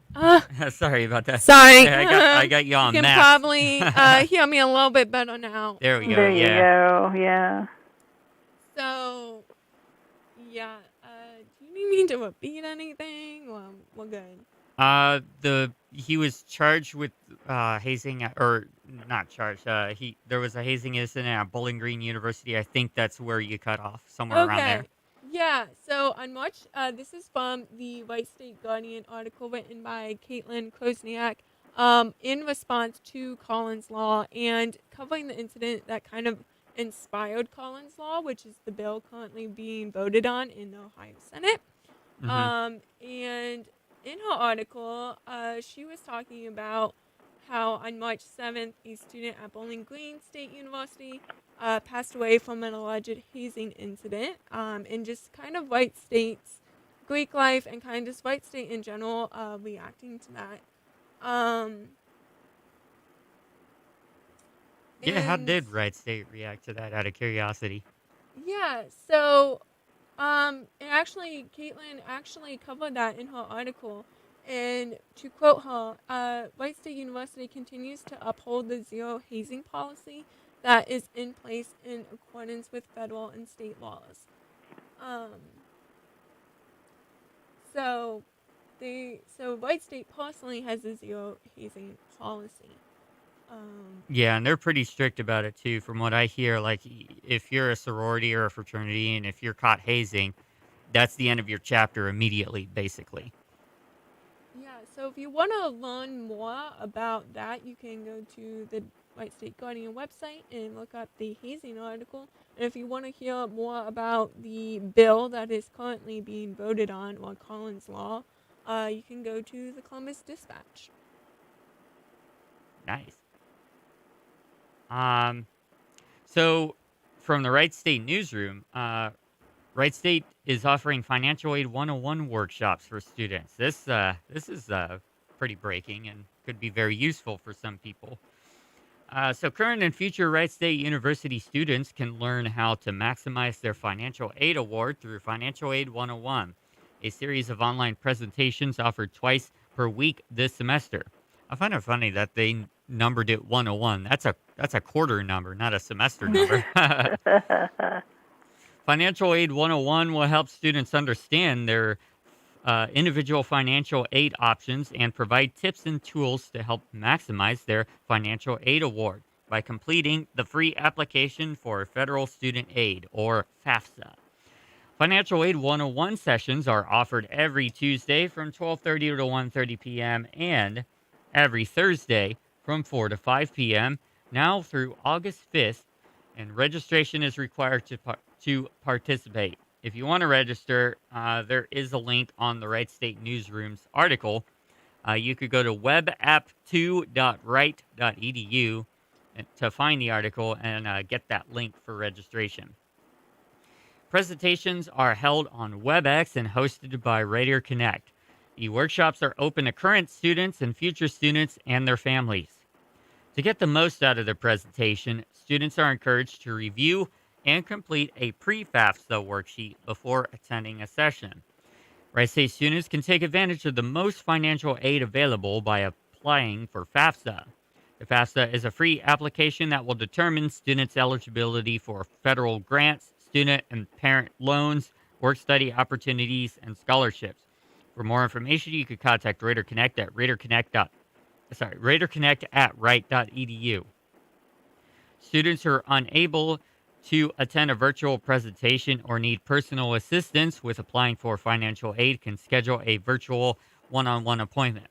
Sorry about that. Sorry. Yeah, I got you on You can mask. probably hear me a little bit better now. There we go. There you go. Yeah. So, yeah. Do you need me to repeat anything? Well, we're good. He was charged with hazing, or not charged. There was a hazing incident at Bowling Green University. I think that's where you cut off, somewhere around there. Yeah. So on March, this is from the Wright State Guardian article written by Caitlin Krosniak, in response to Collins Law and covering the incident that kind of inspired Collins Law, which is the bill currently being voted on in the Ohio Senate. And in her article, she was talking about how on March 7th, a student at Bowling Green State University passed away from an alleged hazing incident, and just kind of Wright State's Greek life and kind of just Wright State in general reacting to that. Yeah, how did Wright State react to that out of curiosity? Yeah, so Caitlin actually covered that in her article. And to quote her, Wright State University continues to uphold the zero hazing policy that is in place in accordance with federal and state laws. So Wright State personally has a zero hazing policy. Yeah, and they're pretty strict about it too. From what I hear, like if you're a sorority or a fraternity, and if you're caught hazing, that's the end of your chapter immediately, basically. Yeah, so if you want to learn more about that, you can go to the Wright State Guardian website and look up the hazing article. And if you want to hear more about the bill that is currently being voted on Collins Law, you can go to the Columbus Dispatch. Nice. So from the Wright State newsroom, Wright State is offering Financial Aid 101 workshops for students. This is pretty breaking and could be very useful for some people. So current and future Wright State University students can learn how to maximize their financial aid award through Financial Aid 101, a series of online presentations offered twice per week this semester. I find it funny that they numbered it 101. That's a quarter number, not a semester number. Financial Aid 101 will help students understand their individual financial aid options and provide tips and tools to help maximize their financial aid award by completing the free application for federal student aid, or FAFSA. Financial Aid 101 sessions are offered every Tuesday from 12:30 to 1:30 p.m. and every Thursday from 4 to 5 p.m. now through August 5th, and registration is required to participate. If you want to register, there is a link on the Wright State Newsroom's article. You could go to webapp2.wright.edu to find the article and get that link for registration. Presentations are held on WebEx and hosted by Raider Connect. The workshops are open to current students and future students and their families. To get the most out of the presentation, students are encouraged to review and complete a pre-FAFSA worksheet before attending a session. Wright State students can take advantage of the most financial aid available by applying for FAFSA. The FAFSA is a free application that will determine students' eligibility for federal grants, student and parent loans, work-study opportunities, and scholarships. For more information, you can contact Raider Connect at RaiderConnect@Wright.edu. Students who are unable to attend a virtual presentation or need personal assistance with applying for financial aid can schedule a virtual one-on-one appointment.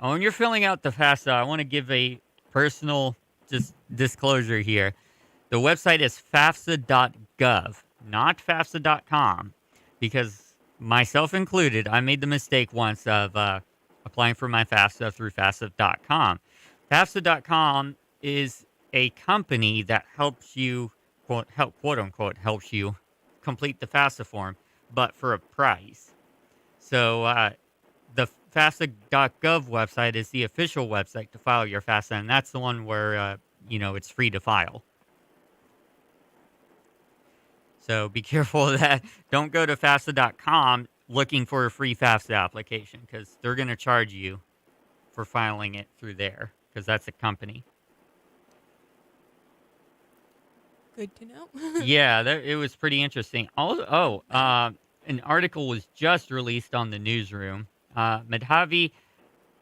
When you're filling out the FAFSA, I want to give a personal disclosure here. The website is FAFSA.gov, not FAFSA.com, because myself included, I made the mistake once of applying for my FAFSA through FAFSA.com. FAFSA.com is a company that helps you, quote unquote, helps you complete the FAFSA form, but for a price. So the FAFSA.gov website is the official website to file your FAFSA, and that's the one where, it's free to file. So be careful of that. Don't go to FAFSA.com looking for a free FAFSA application, because they're going to charge you for filing it through there, because that's a company. Good to know. Yeah, it was pretty interesting. An article was just released on the newsroom. Madhavi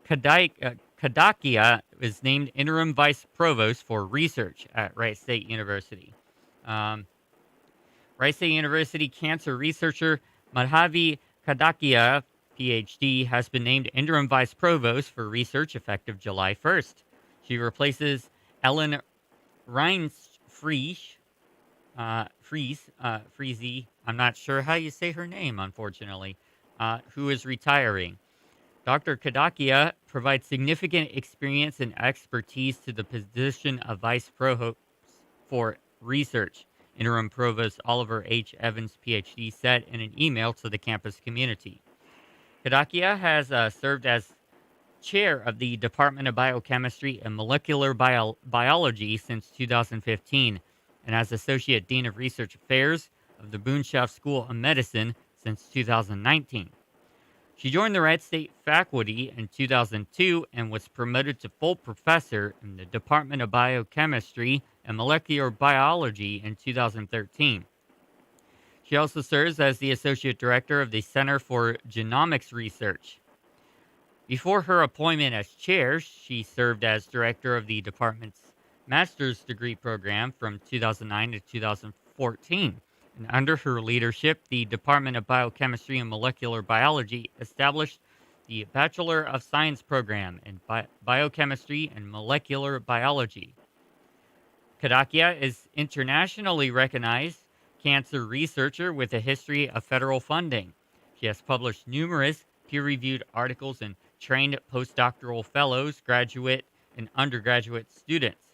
Kadakia is named interim vice provost for research at Wright State University. Wright State University cancer researcher Madhavi Kadakia, PhD, has been named interim vice provost for research effective July 1st. She replaces Ellen Reinfriese. Freezy, I'm not sure how you say her name, unfortunately, who is retiring. Dr. Kadakia provides significant experience and expertise to the position of Vice Provost for Research, Interim Provost Oliver H. Evans, PhD, said in an email to the campus community. Kadakia has served as chair of the Department of Biochemistry and Molecular Biology since 2015, and as Associate Dean of Research Affairs of the Boonshoff School of Medicine since 2019. She joined the Wright State faculty in 2002 and was promoted to full professor in the Department of Biochemistry and Molecular Biology in 2013. She also serves as the Associate Director of the Center for Genomics Research. Before her appointment as chair, she served as director of the department's master's degree program from 2009 to 2014. And under her leadership, the Department of Biochemistry and Molecular Biology established the Bachelor of Science program in Biochemistry and Molecular Biology. Kadakia is internationally recognized cancer researcher with a history of federal funding. She has published numerous peer-reviewed articles and trained postdoctoral fellows, graduate and undergraduate students.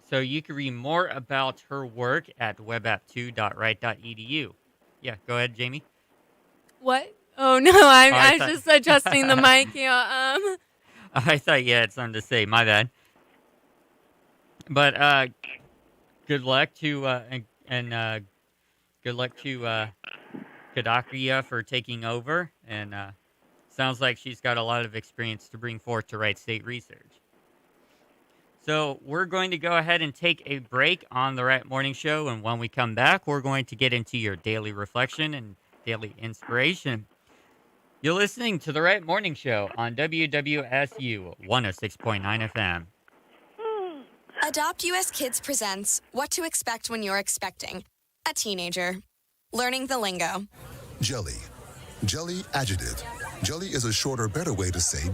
So you can read more about her work at webapp2.right.edu. Yeah, go ahead, Jamie. What? Oh no, Oh, I was just adjusting the mic here. I thought you had something to say. My bad. But good luck to and good luck to Kadakia for taking over. And sounds like she's got a lot of experience to bring forth to Wright State Research. So we're going to go ahead and take a break on the Right Morning Show, and when we come back, we're going to get into your daily reflection and daily inspiration. You're listening to the Right Morning Show on WWSU 106.9 FM. Adopt US Kids presents What to Expect When You're Expecting a Teenager. Learning the lingo. Jelly. Jelly adjective. Jelly is a shorter, better way to say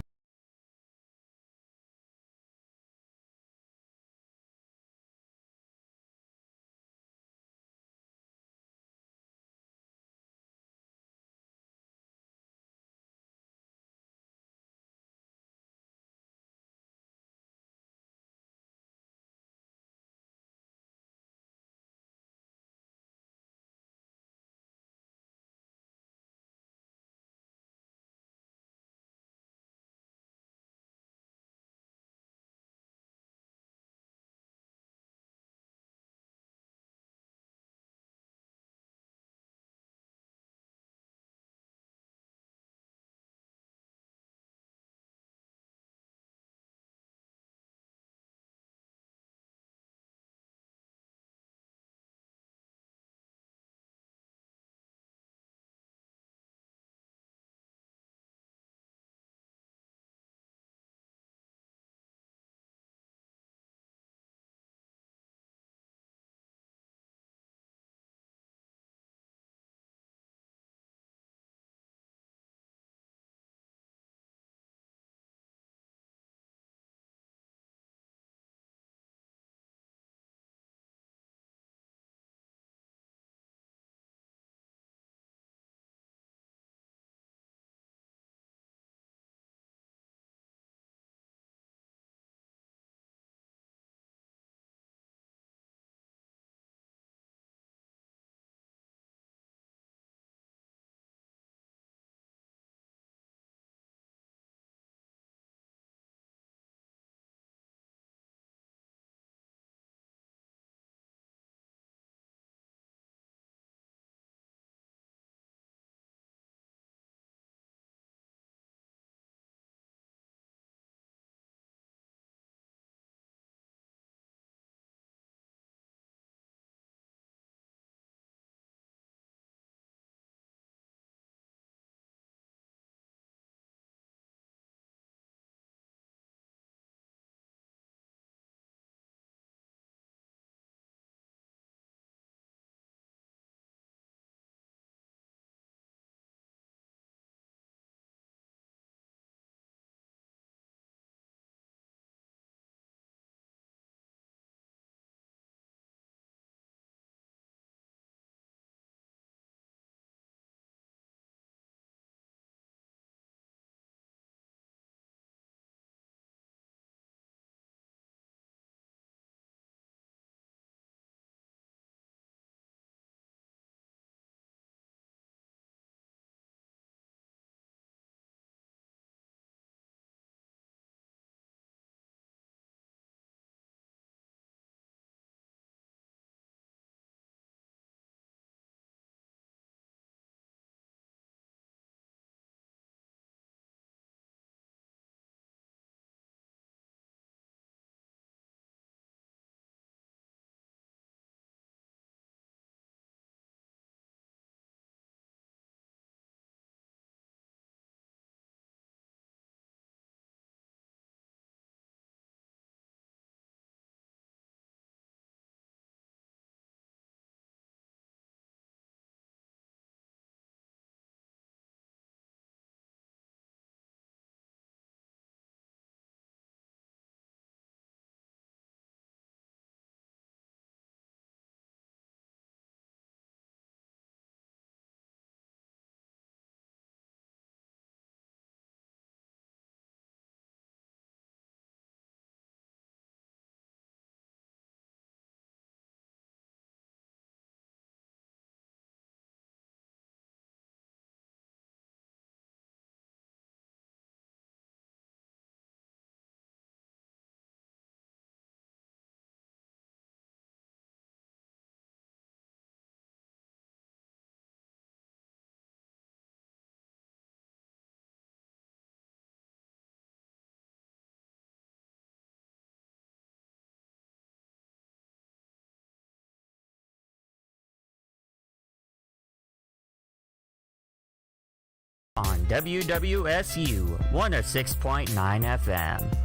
on WWSU 106.9 FM.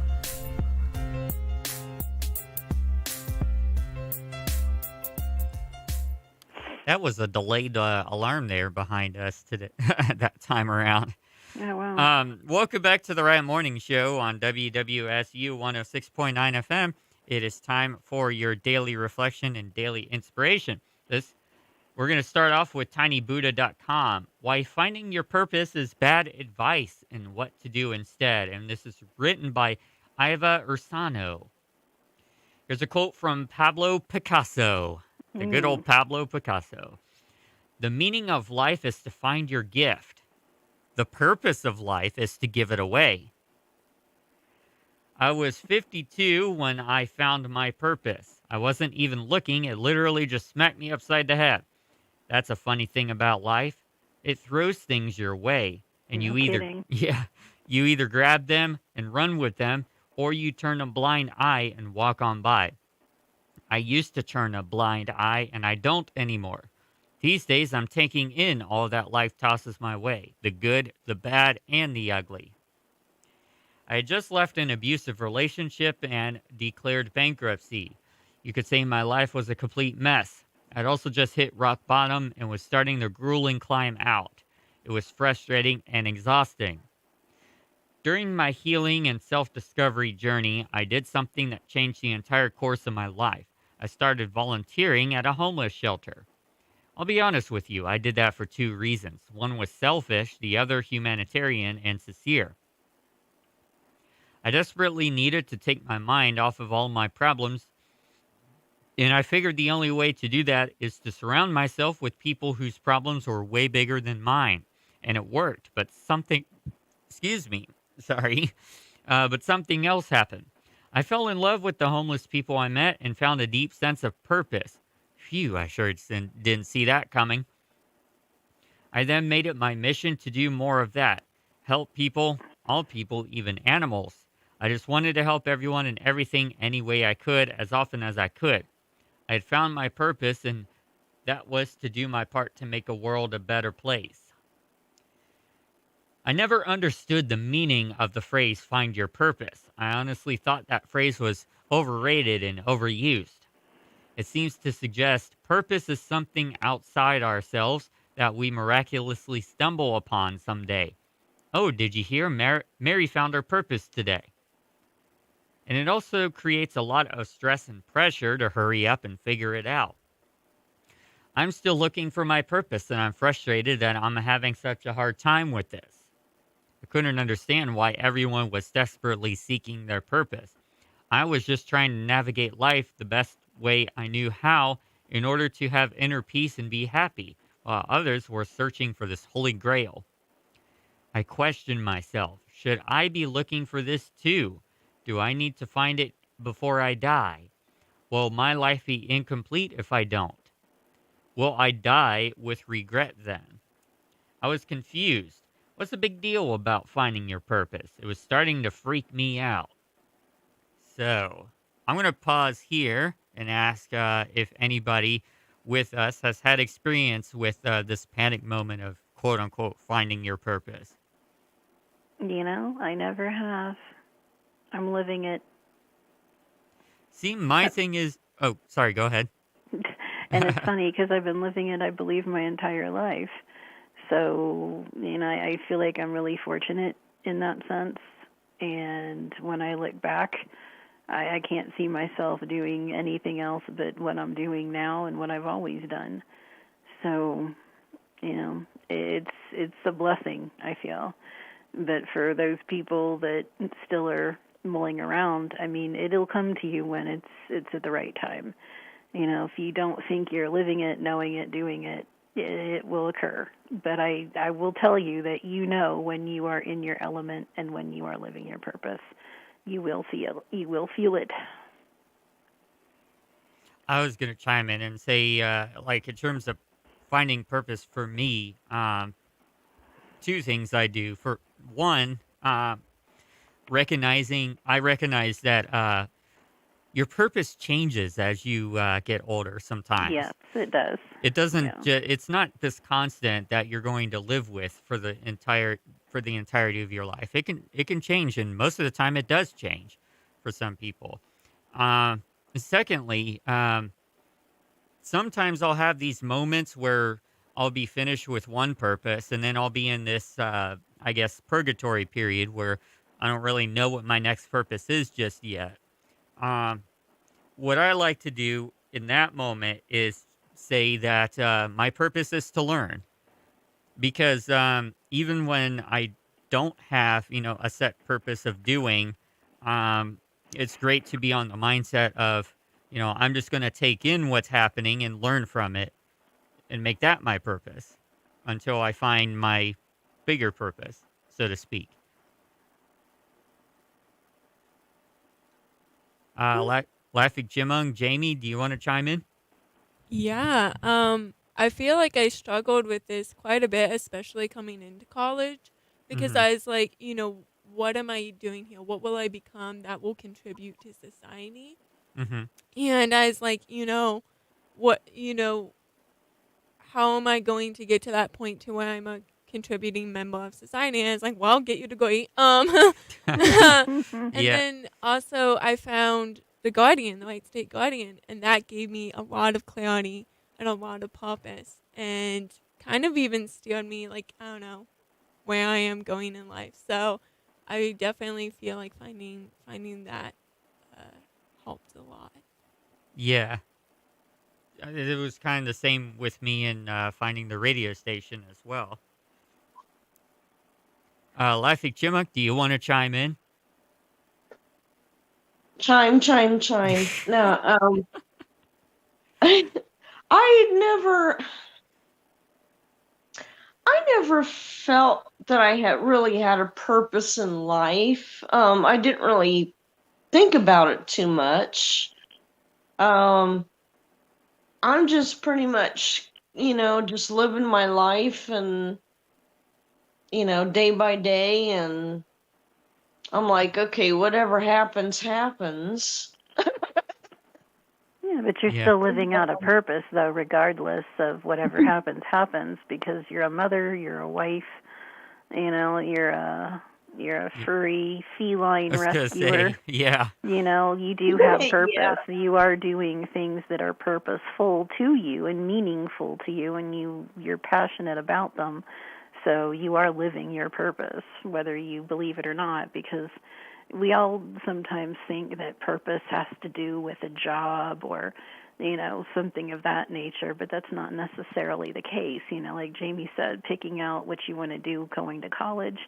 That was a delayed alarm there behind us today, that time around. Oh, wow. Welcome back to the Wright Morning Show on WWSU 106.9 FM. It is time for your daily reflection and daily inspiration. We're going to start off with tinybuddha.com. Why finding your purpose is bad advice and what to do instead. And this is written by Iva Ursano. Here's a quote from Pablo Picasso, the good old Pablo Picasso. The meaning of life is to find your gift. The purpose of life is to give it away. I was 52 when I found my purpose. I wasn't even looking. It literally just smacked me upside the head. That's a funny thing about life. It throws things your way, and you either grab them and run with them, or you turn a blind eye and walk on by. I used to turn a blind eye, and I don't anymore. These days, I'm taking in all that life tosses my way, the good, the bad, and the ugly. I had just left an abusive relationship and declared bankruptcy. You could say my life was a complete mess. I'd also just hit rock bottom and was starting the grueling climb out. It was frustrating and exhausting. During my healing and self-discovery journey, I did something that changed the entire course of my life. I started volunteering at a homeless shelter. I'll be honest with you, I did that for two reasons. One was selfish, the other humanitarian and sincere. I desperately needed to take my mind off of all my problems, and I figured the only way to do that is to surround myself with people whose problems were way bigger than mine. And it worked, but something else happened. I fell in love with the homeless people I met and found a deep sense of purpose. Phew, I sure didn't see that coming. I then made it my mission to do more of that. Help people, all people, even animals. I just wanted to help everyone and everything any way I could, as often as I could. I had found my purpose, and that was to do my part to make a world a better place. I never understood the meaning of the phrase, find your purpose. I honestly thought that phrase was overrated and overused. It seems to suggest purpose is something outside ourselves that we miraculously stumble upon someday. Oh, did you hear? Mary found her purpose today. And it also creates a lot of stress and pressure to hurry up and figure it out. I'm still looking for my purpose, and I'm frustrated that I'm having such a hard time with this. I couldn't understand why everyone was desperately seeking their purpose. I was just trying to navigate life the best way I knew how in order to have inner peace and be happy, while others were searching for this holy grail. I questioned myself. Should I be looking for this too? Do I need to find it before I die? Will my life be incomplete if I don't? Will I die with regret then? I was confused. What's the big deal about finding your purpose? It was starting to freak me out. So, I'm going to pause here and ask if anybody with us has had experience with this panic moment of quote-unquote finding your purpose. I never have. I'm living it. See, my thing is... Oh, sorry, go ahead. And it's funny because I've been living it, I believe, my entire life. So, I feel like I'm really fortunate in that sense. And when I look back, I can't see myself doing anything else but what I'm doing now and what I've always done. So, it's a blessing, I feel. But for those people that still are mulling around, it'll come to you when it's at the right time. If you don't think you're living it, knowing it, doing it, it will occur. But I will tell you that when you are in your element and when you are living your purpose. You will feel it. I was going to chime in and say, in terms of finding purpose for me, two things I do. For one, I recognize that your purpose changes as you get older sometimes. Yes, it does. It doesn't Yeah. it's not this constant that you're going to live with for the entirety of your life. It can change, and most of the time it does change for some people. Um Secondly, sometimes I'll have these moments where I'll be finished with one purpose, and then I'll be in this I guess purgatory period where I don't really know what my next purpose is just yet. Um what I like to do in that moment is say that my purpose is to learn, because even when I don't have, a set purpose of doing, um, it's great to be on the mindset of, I'm just going to take in what's happening and learn from it and make that my purpose until I find my bigger purpose, so to speak. Laughing Jimung, Jamie, do you want to chime in? Yeah, I feel like I struggled with this quite a bit, especially coming into college, because Mm-hmm. I was like, what am I doing here? What will I become that will contribute to society? Mm-hmm. And I was like, what, how am I going to get to that point to where I'm a contributing member of society? And it's like, well, get your degree. And Yeah. then also I found the Guardian, the White State Guardian, and that gave me a lot of clarity and a lot of purpose, and kind of even steered me, like, I don't know, where I am going in life. So I definitely feel like finding that helped a lot. Yeah. It was kind of the same with me in finding the radio station as well. Laughing Chimuk, do you want to chime in? Chime, chime, chime. No, I never, I never felt that I had really had a purpose in life. I didn't really think about it too much. Um, I'm just pretty much, just living my life and, day by day. And I'm like, okay, whatever happens, happens. Yeah, but you're Yeah. still living out a purpose, though, regardless of whatever happens, because you're a mother, you're a wife, you're a Yeah. furry feline I was gonna rescuer. say, yeah. You do have Yeah. purpose. You are doing things that are purposeful to you and meaningful to you, and you're passionate about them. So you are living your purpose, whether you believe it or not, because we all sometimes think that purpose has to do with a job or, something of that nature, but that's not necessarily the case. Like Jamie said, picking out what you want to do going to college,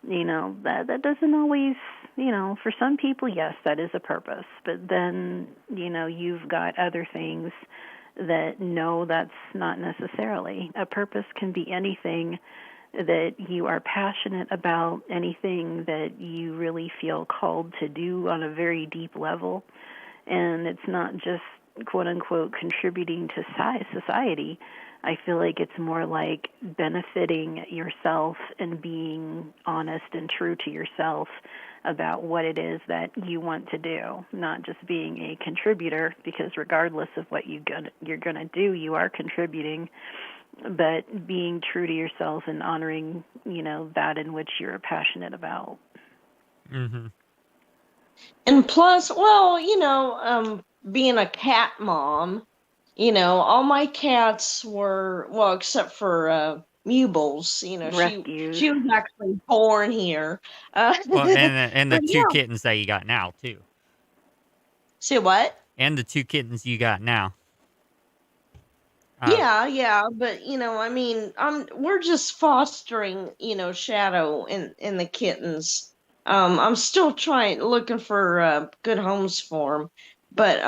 that doesn't always, for some people, yes, that is a purpose. But then, you've got other things that no, that's not necessarily. A purpose can be anything that you are passionate about, anything that you really feel called to do on a very deep level. And it's not just, quote unquote, contributing to society. I feel like it's more like benefiting yourself and being honest and true to yourself about what it is that you want to do, not just being a contributor, because regardless of what you're going to do, you are contributing, but being true to yourself and honoring, that in which you're passionate about. Mm-hmm. And plus, well, being a cat mom, all my cats were, well, except for Mubels, Rescues. she was actually born here. Well, and the But two yeah, kittens that you got now too, say what? and the two kittens you got now. Uh, Yeah, but I mean, we're just fostering, Shadow and the kittens. I'm still looking for good homes for them, but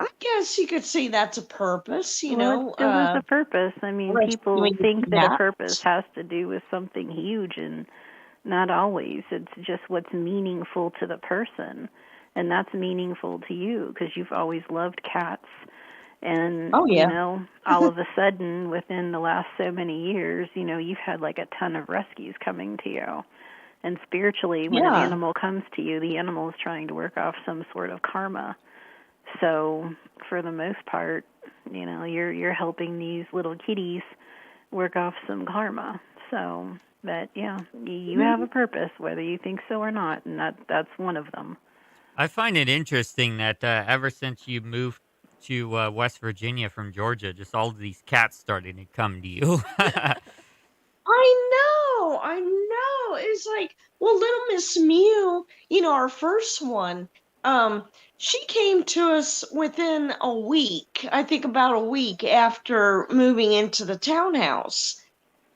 I guess you could say that's a purpose, Well, it still is a purpose. I mean, people rescuing think that a purpose cats. has to do with something huge, and not always. It's just what's meaningful to the person, and that's meaningful to you because you've always loved cats. And, Oh yeah. all of a sudden, within the last so many years, you've had like a ton of rescues coming to you. And spiritually, when an Yeah. animal comes to you, the animal is trying to work off some sort of karma. So, for the most part, you're helping these little kitties work off some karma. So, but yeah, you have a purpose, whether you think so or not, and that's one of them. I find it interesting that ever since you moved to West Virginia from Georgia, just all of these cats started to come to you. I know. It's like, well, little Miss Mew, our first one, she came to us within a week, I think about a week after moving into the townhouse.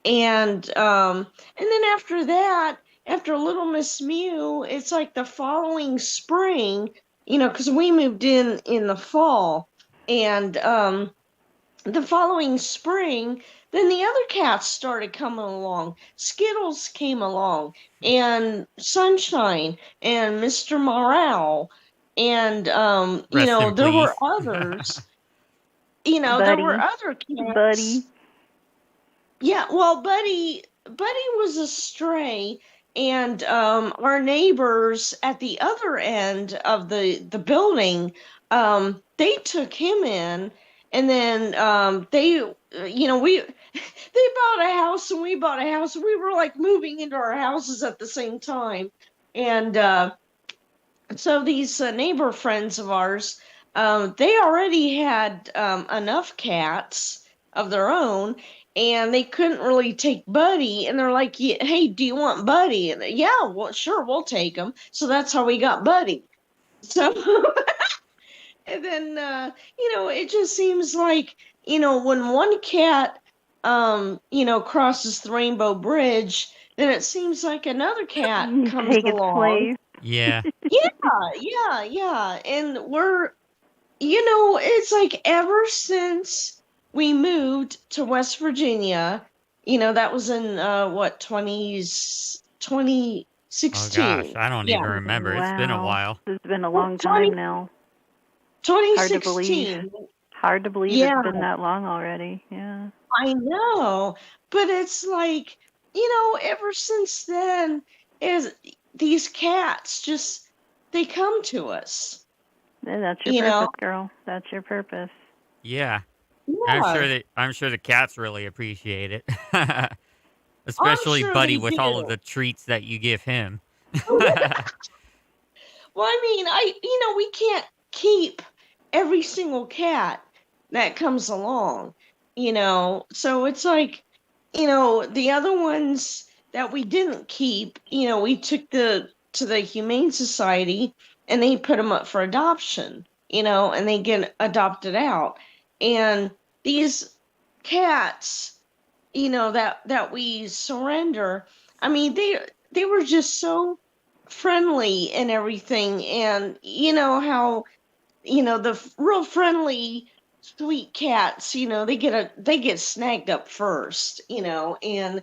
And then after that, after Little Miss Mew, it's like the following spring, because we moved in the fall, and the following spring, then the other cats started coming along. Skittles came along, and Sunshine, and Mr. Morale, and Rest in there were peace. others. There were Buddy, other cats. buddy. Yeah, well, Buddy was a stray, and our neighbors at the other end of the building, they took him in, and then we they bought a house and we bought a house. We were like moving into our houses at the same time, and so these neighbor friends of ours, they already had enough cats of their own, and they couldn't really take Buddy. And they're like, "Hey, do you want Buddy?" And yeah, well, sure, we'll take him. So that's how we got Buddy. So, and then it just seems like when one cat crosses the Rainbow Bridge, then it seems like another cat comes Take its along. place. Yeah. Yeah. And it's like ever since we moved to West Virginia, that was in what, 2016. Oh gosh, I don't Yeah, even remember. It's been a Wow. while. It's been a long time now. Hard to believe. 2016. Hard to believe Yeah. it's been that long already. Yeah. I know, but it's like, ever since then, is these cats just, they come to us, Yeah, that's your you know? purpose, girl. That's your purpose. Yeah. Yeah. I'm sure the cats really appreciate it. I'm Especially sure Buddy they with all of do. the treats that you give him. Well, I mean, we can't keep every single cat that comes along, so it's like, the other ones that we didn't keep, we took to the Humane Society, and they put them up for adoption, and they get adopted out. And these cats, that we surrender, I mean, they were just so friendly and everything. And how the real friendly sweet cats, they get snagged up first, and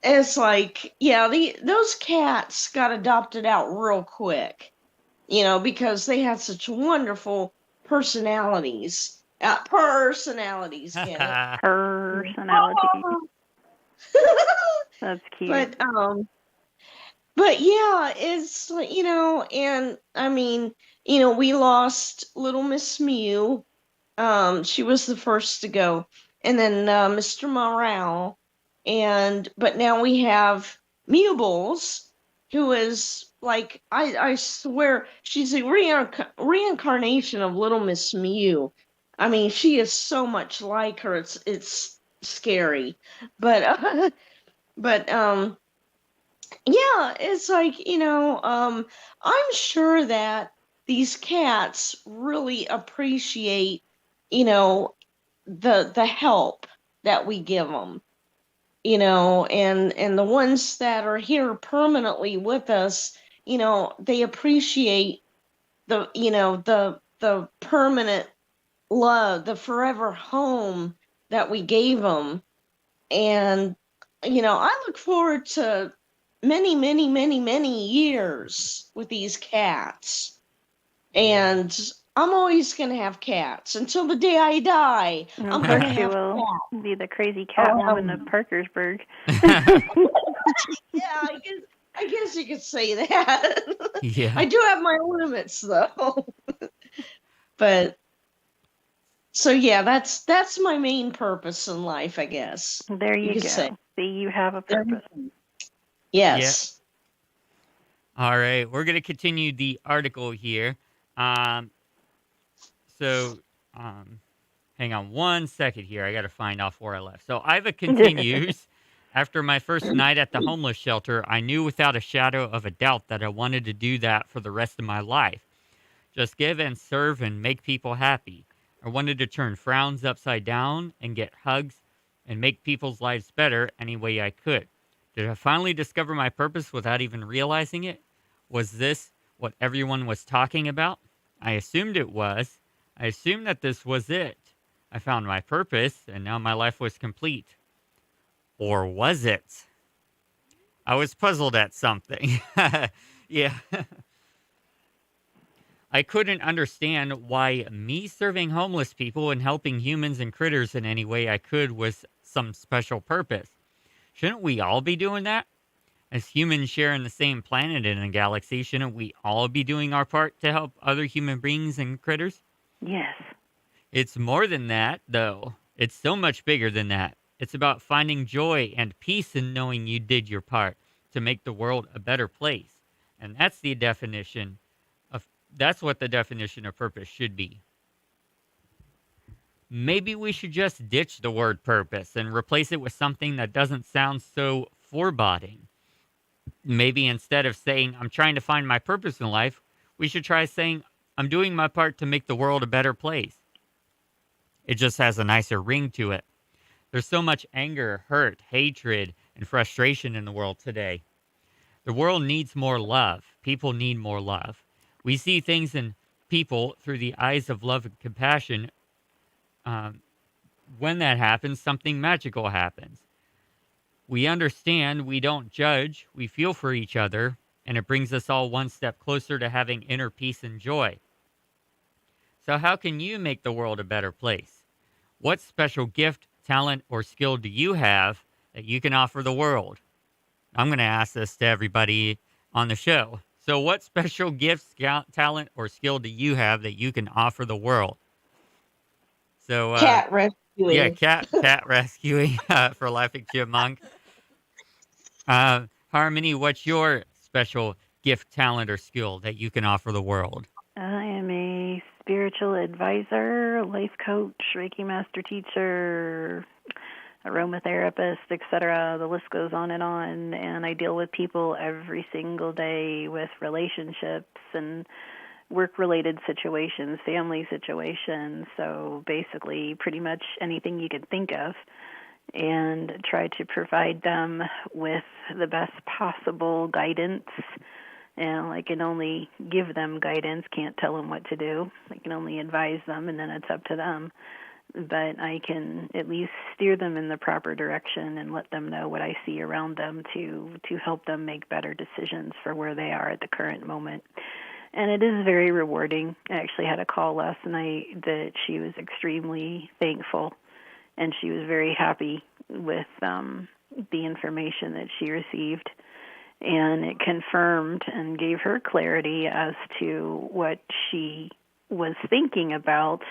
it's like, yeah, those cats got adopted out real quick, because they had such wonderful personalities. Personalities, get it? Personality. That's cute. But yeah, it's like, and I mean, we lost Little Miss Mew. She was the first to go, and then Mr. Morale, but now we have Mewbles, who is like, I swear she's a reincarnation of Little Miss Mew. I mean, she is so much like her. It's scary, but but yeah, it's like, I'm sure that these cats really appreciate, the help that we give them, and the ones that are here permanently with us, they appreciate the permanent love, the forever home that we gave them. And I look forward to many, many, many, many years with these cats. And I'm always going to have cats until the day I die. And I'm of going course to you have will cats. be the crazy cat woman of Parkersburg. Yeah, I guess you could say that. Yeah. I do have my limits, though. But so yeah, that's my main purpose in life, I guess. There You you could say. go. See, you have a There- purpose. Yeah. Yes. All right. We're going to continue the article here. Um, so, um, hang on one second here. I got to find off where I left. So, Iva continues. After my first night at the homeless shelter, I knew without a shadow of a doubt that I wanted to do that for the rest of my life. Just give and serve and make people happy. I wanted to turn frowns upside down and get hugs and make people's lives better any way I could. Did I finally discover my purpose without even realizing it? Was this what everyone was talking about? I assumed it was. I assumed that this was it. I found my purpose and now my life was complete. Or was it? I was puzzled at something. Yeah. I couldn't understand why me serving homeless people and helping humans and critters in any way I could was some special purpose. Shouldn't we all be doing that? As humans sharing the same planet in a galaxy, shouldn't we all be doing our part to help other human beings and critters? Yes. It's more than that, though. It's so much bigger than that. It's about finding joy and peace in knowing you did your part to make the world a better place. And that's what the definition of purpose should be. Maybe we should just ditch the word purpose and replace it with something that doesn't sound so foreboding. Maybe instead of saying, I'm trying to find my purpose in life, we should try saying, I'm doing my part to make the world a better place. It just has a nicer ring to it. There's so much anger, hurt, hatred, and frustration in the world today. The world needs more love. People need more love. We see things in people through the eyes of love and compassion. When that happens, something magical happens. We understand, we don't judge, we feel for each other, and it brings us all one step closer to having inner peace and joy. So how can you make the world a better place? What special gift, talent, or skill do you have that you can offer the world? I'm going to ask this to everybody on the show. So what special gifts, talent, or skill do you have that you can offer the world? So Cat rescuing. Yeah, cat rescuing for Laughing Chipmunk. Harmony, what's your special gift, talent, or skill that you can offer the world? I am a spiritual advisor, life coach, Reiki master teacher, aromatherapist, etc. The list goes on, and I deal with people every single day with relationships and work-related situations, family situations, so basically pretty much anything you could think of, and try to provide them with the best possible guidance. And I can only give them guidance, can't tell them what to do. I can only advise them, and then it's up to them. But I can at least steer them in the proper direction and let them know what I see around them to help them make better decisions for where they are at the current moment. And it is very rewarding. I actually had a call last night that she was extremely thankful, and she was very happy with the information that she received. And it confirmed and gave her clarity as to what she was thinking about.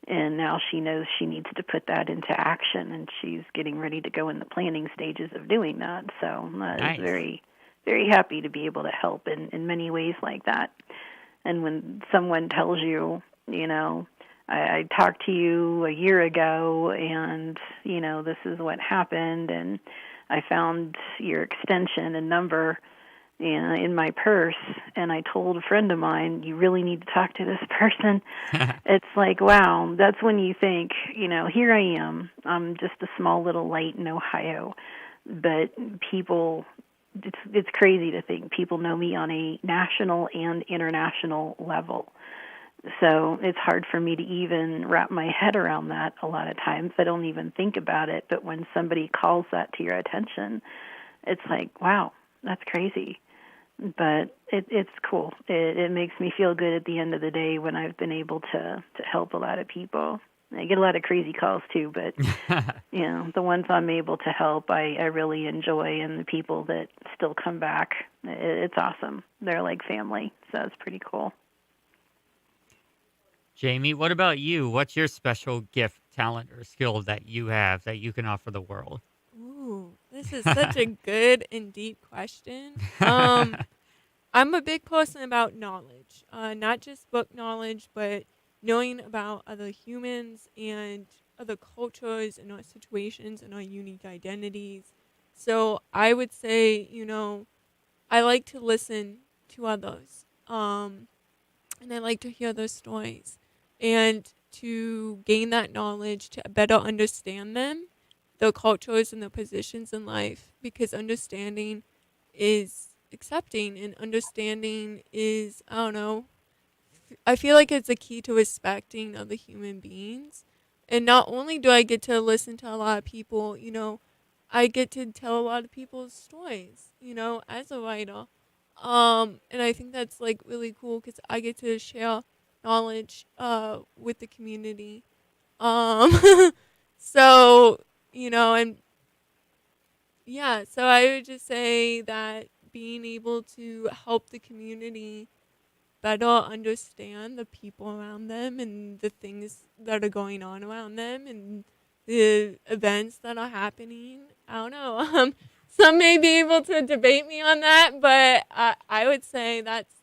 And now she knows she needs to put that into action, and she's getting ready to go in the planning stages of doing that. So Nice. is very, very happy to be able to help in many ways like that. And when someone tells you, I talked to you a year ago, and, this is what happened, and I found your extension and number in my purse, and I told a friend of mine, you really need to talk to this person. It's like, wow, that's when you think, here I am. I'm just a small little light in Ohio, but people, it's crazy to think people know me on a national and international level. So it's hard for me to even wrap my head around that a lot of times. I don't even think about it, but when somebody calls that to your attention, it's like, wow, that's crazy. But it's cool. It makes me feel good at the end of the day when I've been able to help a lot of people. I get a lot of crazy calls too, but the ones I'm able to help, I really enjoy, and the people that still come back, it's awesome. They're like family, so it's pretty cool. Jamie, what about you? What's your special gift, talent, or skill that you have that you can offer the world? Ooh, this is such a good and deep question. I'm a big person about knowledge, not just book knowledge, but knowing about other humans and other cultures and our situations and our unique identities. So I would say, I like to listen to others, and I like to hear their stories, and to gain that knowledge to better understand them, their cultures and their positions in life, because understanding is accepting, and understanding is, I don't know, I feel like it's a key to respecting other human beings. And not only do I get to listen to a lot of people, I get to tell a lot of people's stories, as a writer. And I think that's like really cool because I get to share knowledge with the community. Um, so, and yeah, so I would just say that being able to help the community better understand the people around them and the things that are going on around them and the events that are happening. I don't know. Some may be able to debate me on that, but I would say that's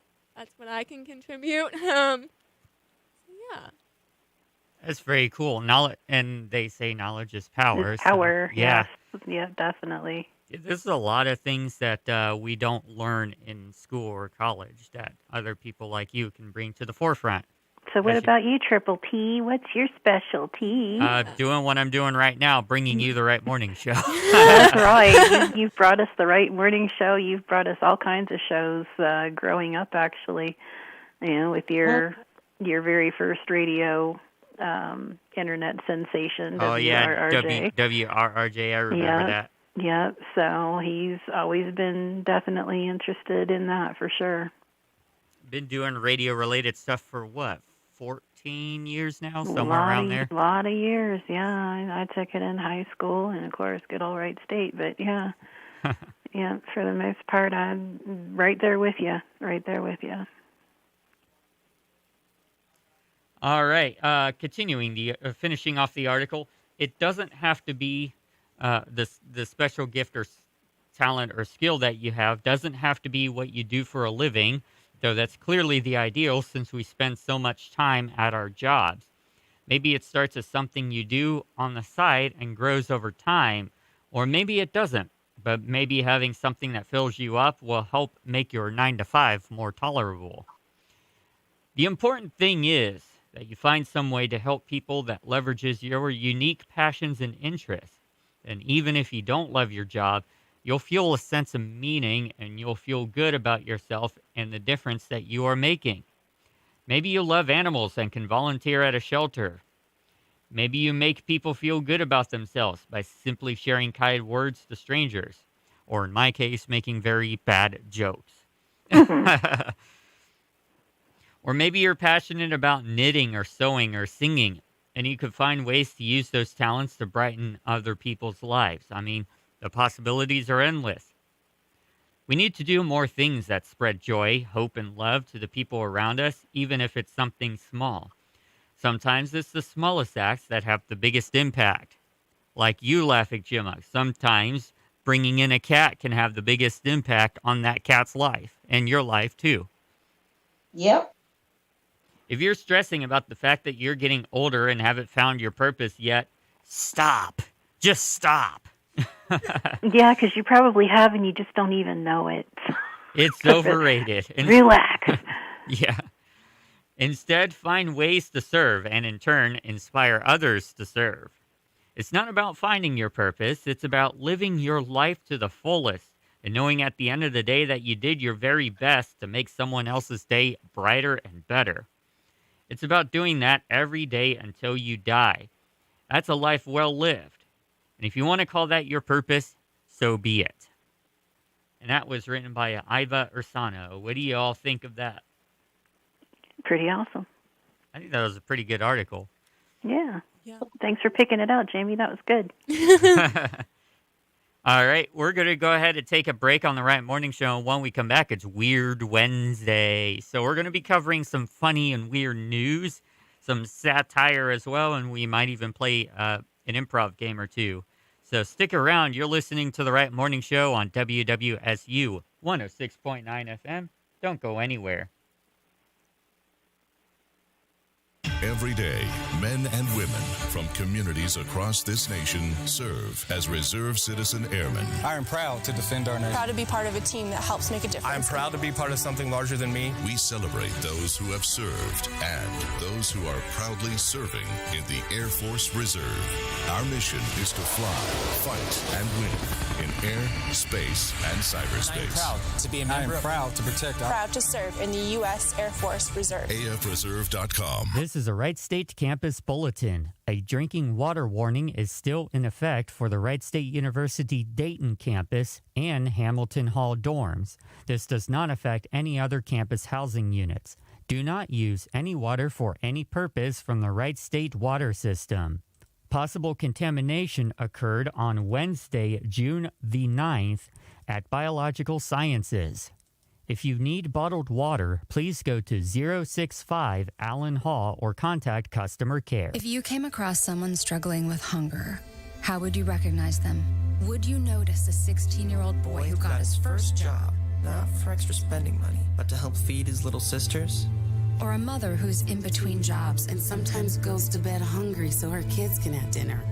what I can contribute. Yeah. That's very cool. Knowledge, and they say knowledge is power. It's power, yeah. yes. Yeah, definitely. There's a lot of things that we don't learn in school or college that other people like you can bring to the forefront. So what about you, Triple P? What's your specialty? Doing what I'm doing right now, bringing you the right morning show. That's right. You've brought us the right morning show. You've brought us all kinds of shows growing up, actually. With your very first radio internet sensation, Oh, yeah, WRRJ. WRRJ, I remember that. Yeah, so he's always been definitely interested in that for sure. Been doing radio-related stuff for what, 14 years now, somewhere around there? A lot of years, yeah. I took it in high school, and of course, good old Wright State, but yeah. Yeah, for the most part, I'm right there with you, All right, continuing, finishing off the article, it doesn't have to be the special gift or talent or skill that you have doesn't have to be what you do for a living, though that's clearly the ideal since we spend so much time at our jobs. Maybe it starts as something you do on the side and grows over time, or maybe it doesn't, but maybe having something that fills you up will help make your 9 to 5 more tolerable. The important thing is that you find some way to help people that leverages your unique passions and interests. And even if you don't love your job, you'll feel a sense of meaning and you'll feel good about yourself and the difference that you are making. Maybe you love animals and can volunteer at a shelter. Maybe you make people feel good about themselves by simply sharing kind words to strangers, or in my case, making very bad jokes. Or maybe you're passionate about knitting or sewing or singing, and you could find ways to use those talents to brighten other people's lives. I mean, the possibilities are endless. We need to do more things that spread joy, hope, and love to the people around us, even if it's something small. Sometimes it's the smallest acts that have the biggest impact. Like you laughing, Gemma. Sometimes bringing in a cat can have the biggest impact on that cat's life, and your life too. Yep. If you're stressing about the fact that you're getting older and haven't found your purpose yet, stop. Just stop. Yeah, because you probably have and you just don't even know it. It's overrated. Relax. Yeah. Instead, find ways to serve and in turn, inspire others to serve. It's not about finding your purpose. It's about living your life to the fullest and knowing at the end of the day that you did your very best to make someone else's day brighter and better. It's about doing that every day until you die. That's a life well lived. And if you want to call that your purpose, so be it. And that was written by Iva Ursano. What do you all think of that? Pretty awesome. I think that was a pretty good article. Yeah. Yeah. Thanks for picking it out, Jamie. That was good. All right, we're going to go ahead and take a break on the Right Morning Show. And when we come back, it's Weird Wednesday. So we're going to be covering some funny and weird news, some satire as well, and we might even play an improv game or two. So stick around. You're listening to the Right Morning Show on WWSU 106.9 FM. Don't go anywhere. Every day, men and women from communities across this nation serve as Reserve Citizen Airmen. I am proud to defend our nation. Proud to be part of a team that helps make a difference. I am proud to be part of something larger than me. We celebrate those who have served and those who are proudly serving in the Air Force Reserve. Our mission is to fly, fight, and win in air, space, and cyberspace. I am proud to be a member. I am proud to protect our... Proud to serve in the U.S. Air Force Reserve. AFReserve.com. This is a Wright State Campus Bulletin. A drinking water warning is still in effect for the Wright State University Dayton campus and Hamilton Hall dorms. This does not affect any other campus housing units. Do not use any water for any purpose from the Wright State water system. Possible contamination occurred on Wednesday, June the 9th at Biological Sciences. If you need bottled water, please go to 065 Allen Hall or contact customer care. If you came across someone struggling with hunger, how would you recognize them? Would you notice a 16-year-old boy who got his first job? Not for extra spending money, but to help feed his little sisters? Or a mother who's in between jobs and sometimes goes to bed hungry so her kids can have dinner?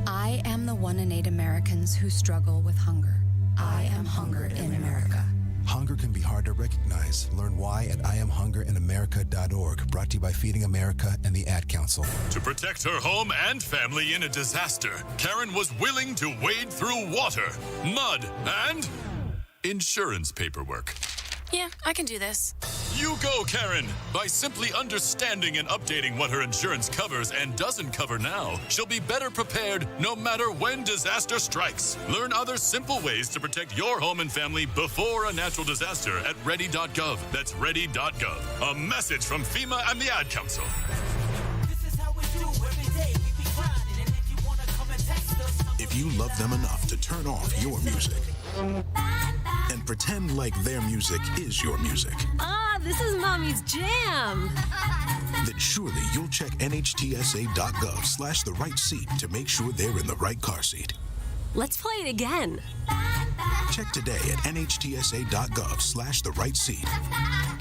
I am the 1 in 8 Americans who struggle with hunger. I am Hunger in America. Hunger can be hard to recognize. Learn why at IamHungerInAmerica.org. Brought to you by Feeding America and the Ad Council. To protect her home and family in a disaster, Karen was willing to wade through water, mud, and insurance paperwork. Yeah, I can do this. You go, Karen! By simply understanding and updating what her insurance covers and doesn't cover now, she'll be better prepared no matter when disaster strikes. Learn other simple ways to protect your home and family before a natural disaster at ready.gov. That's ready.gov. A message from FEMA and the Ad Council. If you love them enough to turn off your music and pretend like their music is your music. This is Mommy's jam. Then surely you'll check nhtsa.gov/the right seat to make sure they're in the right car seat. Let's play it again. Check today at nhtsa.gov/the right seat.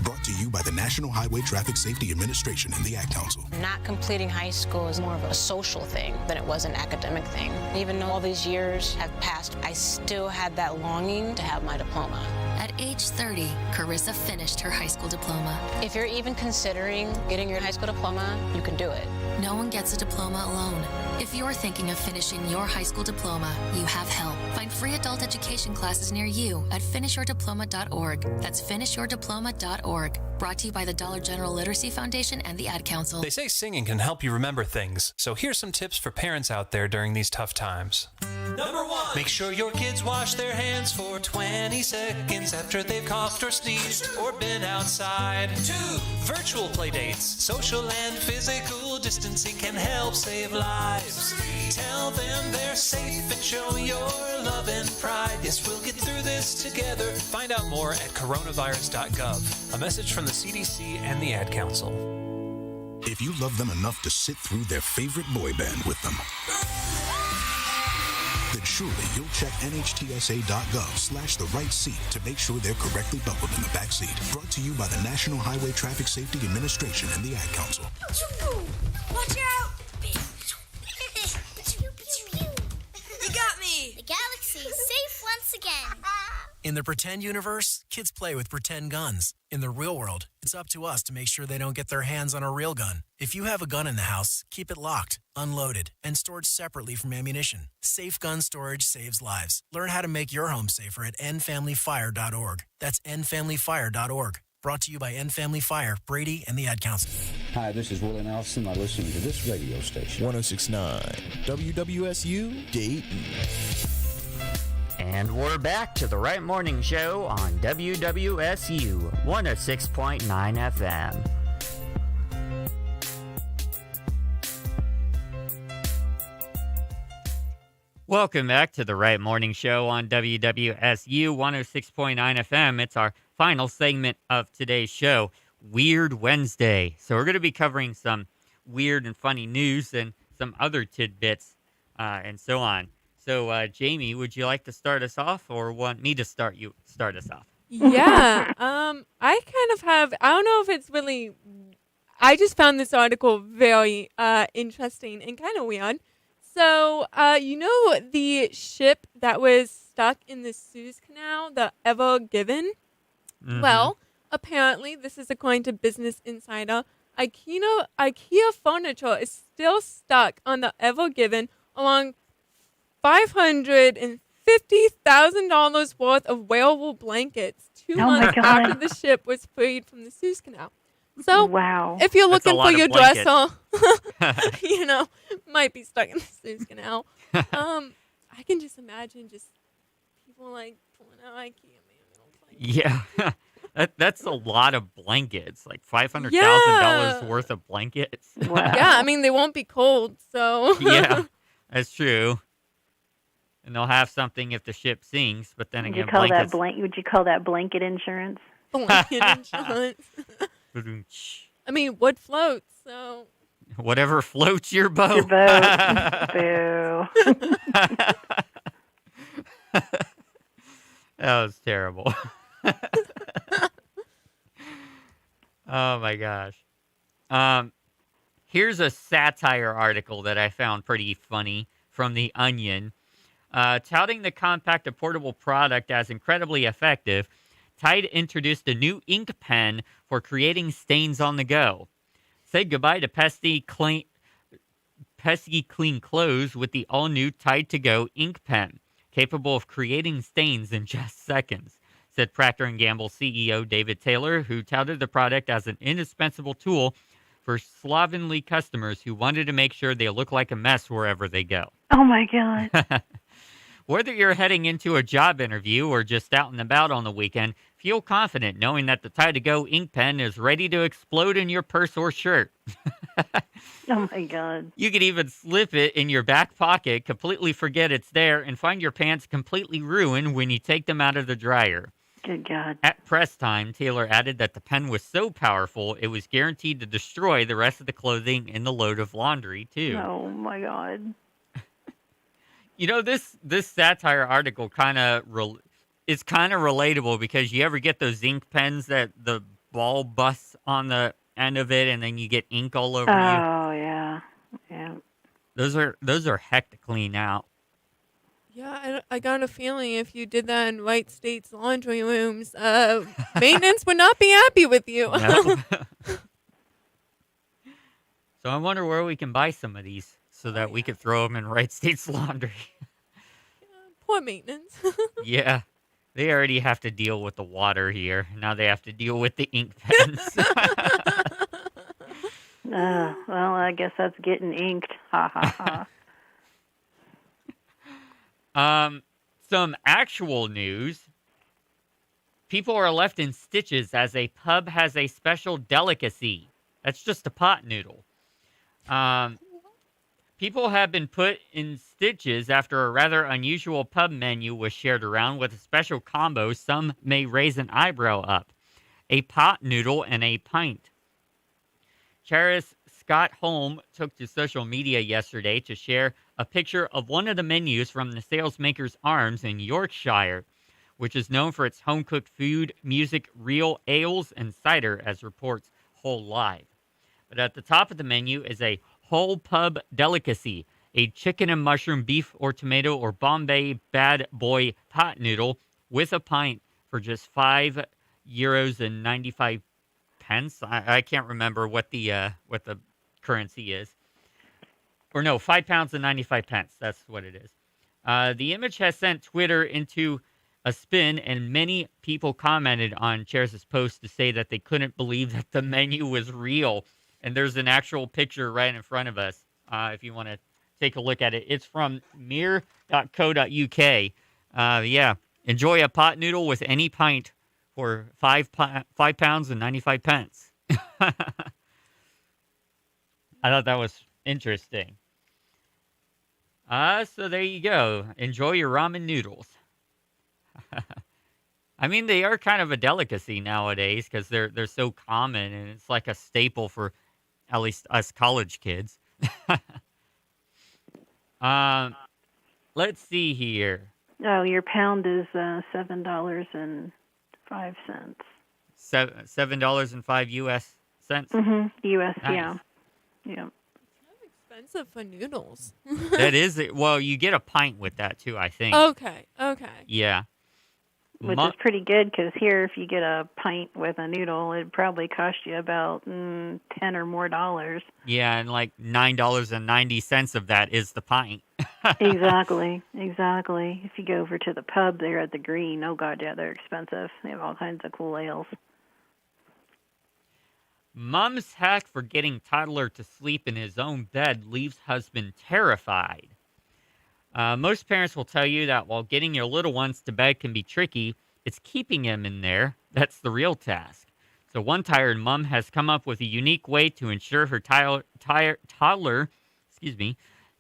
Brought to you by the National Highway Traffic Safety Administration and the Ad Council. Not completing high school is more of a social thing than it was an academic thing. Even though all these years have passed, I still had that longing to have my diploma. At age 30, Carissa finished her high school diploma. If you're even considering getting your high school diploma, you can do it. No one gets a diploma alone. If you're thinking of finishing your high school diploma, you have help. Find free adult education classes near you at finishyourdiploma.org. That's finishyourdiploma.org. Brought to you by the Dollar General Literacy Foundation and the Ad Council. They say singing can help you remember things, so here's some tips for parents out there during these tough times. Number 1. Make sure your kids wash their hands for 20 seconds after they've coughed or sneezed or been outside. 2. Virtual play dates. Social and physical distancing can help save lives. 3. Tell them they're safe and show your love and pride. Yes, we'll get through this together. Find out more at coronavirus.gov. A message from the CDC and the Ad Council. If you love them enough to sit through their favorite boy band with them, then surely you'll check nhtsa.gov/the right seat to make sure they're correctly buckled in the back seat. Brought to you by the National Highway Traffic Safety Administration and the Ad Council. Watch out! You got me! The galaxy is safe once again. In the pretend universe, kids play with pretend guns. In the real world, it's up to us to make sure they don't get their hands on a real gun. If you have a gun in the house, keep it locked, unloaded, and stored separately from ammunition. Safe gun storage saves lives. Learn how to make your home safer at endfamilyfire.org. That's endfamilyfire.org. Brought to you by End Family Fire, Brady, and the Ad Council. Hi, this is Willie Nelson. I'm listening to this radio station. 106.9 WWSU Dayton. And we're back to the Right Morning Show on WWSU 106.9 FM. Welcome back to the Wright Morning Show on WWSU 106.9 FM. It's our final segment of today's show, Weird Wednesday. So we're going to be covering some weird and funny news and some other tidbits and so on. So, Jamie, would you like to start us off or want me to start us off? Yeah. I kind of have, I don't know if it's really, I just found this article very interesting and kind of weird. So, you know the ship that was stuck in the Suez Canal, the Ever Given? Mm-hmm. Well, apparently, this is according to Business Insider, IKEA furniture is still stuck on the Ever Given along $550,000 worth of wearable blankets 2 months after the ship was freed from the Suez Canal. So, if you're looking for your dresser, might be stuck in the Suez Canal. I can just imagine people like pulling out IKEA manuals. Yeah, that's a lot of blankets, like $500,000 worth of blankets. Wow. Yeah, I mean they won't be cold, so yeah, that's true. And they'll have something if the ship sinks, but then again, blankets. Would you call that blanket insurance? Blanket insurance. I mean, wood floats, so. Whatever floats your boat. Your boat. Boo. That was terrible. Oh my gosh. Here's a satire article that I found pretty funny from The Onion. Touting the compact and portable product as incredibly effective, Tide introduced a new ink pen for creating stains on the go. Say goodbye to pesky clean clothes with the all-new Tide to Go ink pen, capable of creating stains in just seconds, said Procter & Gamble CEO David Taylor, who touted the product as an indispensable tool for slovenly customers who wanted to make sure they look like a mess wherever they go. Oh, my God. Whether you're heading into a job interview or just out and about on the weekend, feel confident knowing that the Tide to Go ink pen is ready to explode in your purse or shirt. Oh, my God. You could even slip it in your back pocket, completely forget it's there, and find your pants completely ruined when you take them out of the dryer. Good God. At press time, Taylor added that the pen was so powerful, it was guaranteed to destroy the rest of the clothing in the load of laundry, too. Oh, my God. You know, this satire article is kind of relatable because you ever get those ink pens that the ball busts on the end of it and then you get ink all over you? Oh, yeah. Yeah. Those are heck to clean out. Yeah, I got a feeling if you did that in Wright State's laundry rooms, maintenance would not be happy with you. No. So I wonder where we can buy some of these so that we could throw them in Wright State's laundry. Poor maintenance. Yeah. They already have to deal with the water here. Now they have to deal with the ink pens. Well, I guess that's getting inked. Ha, ha, ha. Some actual news. People are left in stitches as a pub has a special delicacy. That's just a pot noodle. People have been put in stitches after a rather unusual pub menu was shared around with a special combo some may raise an eyebrow up. A pot noodle and a pint. Charis Scott Holm took to social media yesterday to share a picture of one of the menus from the Salesmaker's Arms in Yorkshire, which is known for its home-cooked food, music, real ales, and cider, as reports Whole Live. But at the top of the menu is a whole pub delicacy, a chicken and mushroom, beef or tomato or Bombay bad boy pot noodle with a pint for just €5.95. I can't remember what the currency is. Or no, £5.95. That's what it is. The image has sent Twitter into a spin, and many people commented on Charis' post to say that they couldn't believe that the menu was real. And there's an actual picture right in front of us if you want to take a look at it. It's from mir.co.uk. Yeah, enjoy a pot noodle with any pint for £5.95. I thought that was interesting. So there you go. Enjoy your ramen noodles. I mean, they are kind of a delicacy nowadays because they're so common, and it's like a staple for at least us college kids. um, let's see here. Oh, your pound is $7.05. $7.05 US cents. US, Nice. yeah. Yeah. Expensive for noodles. That is it. Well, you get a pint with that too, I think. Okay. Yeah. Which is pretty good because here, if you get a pint with a noodle, it'd probably cost you about $10 or more. Yeah, and like $9.90 of that is the pint. Exactly. If you go over to the pub there at the Green, oh god, yeah, they're expensive. They have all kinds of cool ales. Mom's hack for getting toddler to sleep in his own bed leaves husband terrified. Most parents will tell you that while getting your little ones to bed can be tricky, it's keeping them in there that's the real task. So one tired mom has come up with a unique way to ensure her toddler,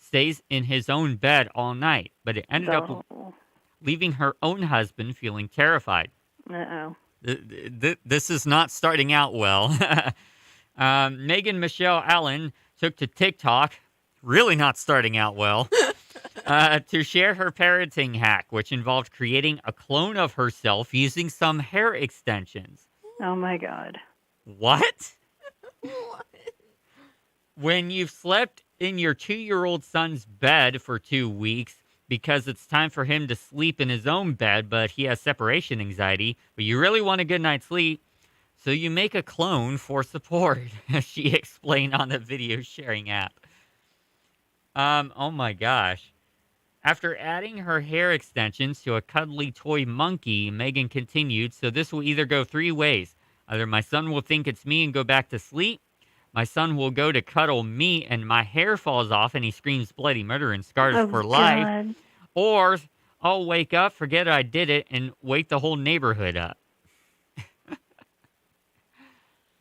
stays in his own bed all night. But it ended up leaving her own husband feeling terrified. Uh-oh. This is not starting out well. Megan Michelle Allen took to TikTok, really not starting out well, to share her parenting hack, which involved creating a clone of herself using some hair extensions. Oh, my God. What? When you've slept in your 2-year-old son's bed for 2 weeks, because it's time for him to sleep in his own bed, but he has separation anxiety, but you really want a good night's sleep, so you make a clone for support, she explained on the video sharing app. Oh my gosh. After adding her hair extensions to a cuddly toy monkey, Megan continued, so this will either go 3 ways. Either my son will think it's me and go back to sleep, my son will go to cuddle me and my hair falls off and he screams bloody murder and scars for life. God. Or I'll wake up, forget I did it, and wake the whole neighborhood up.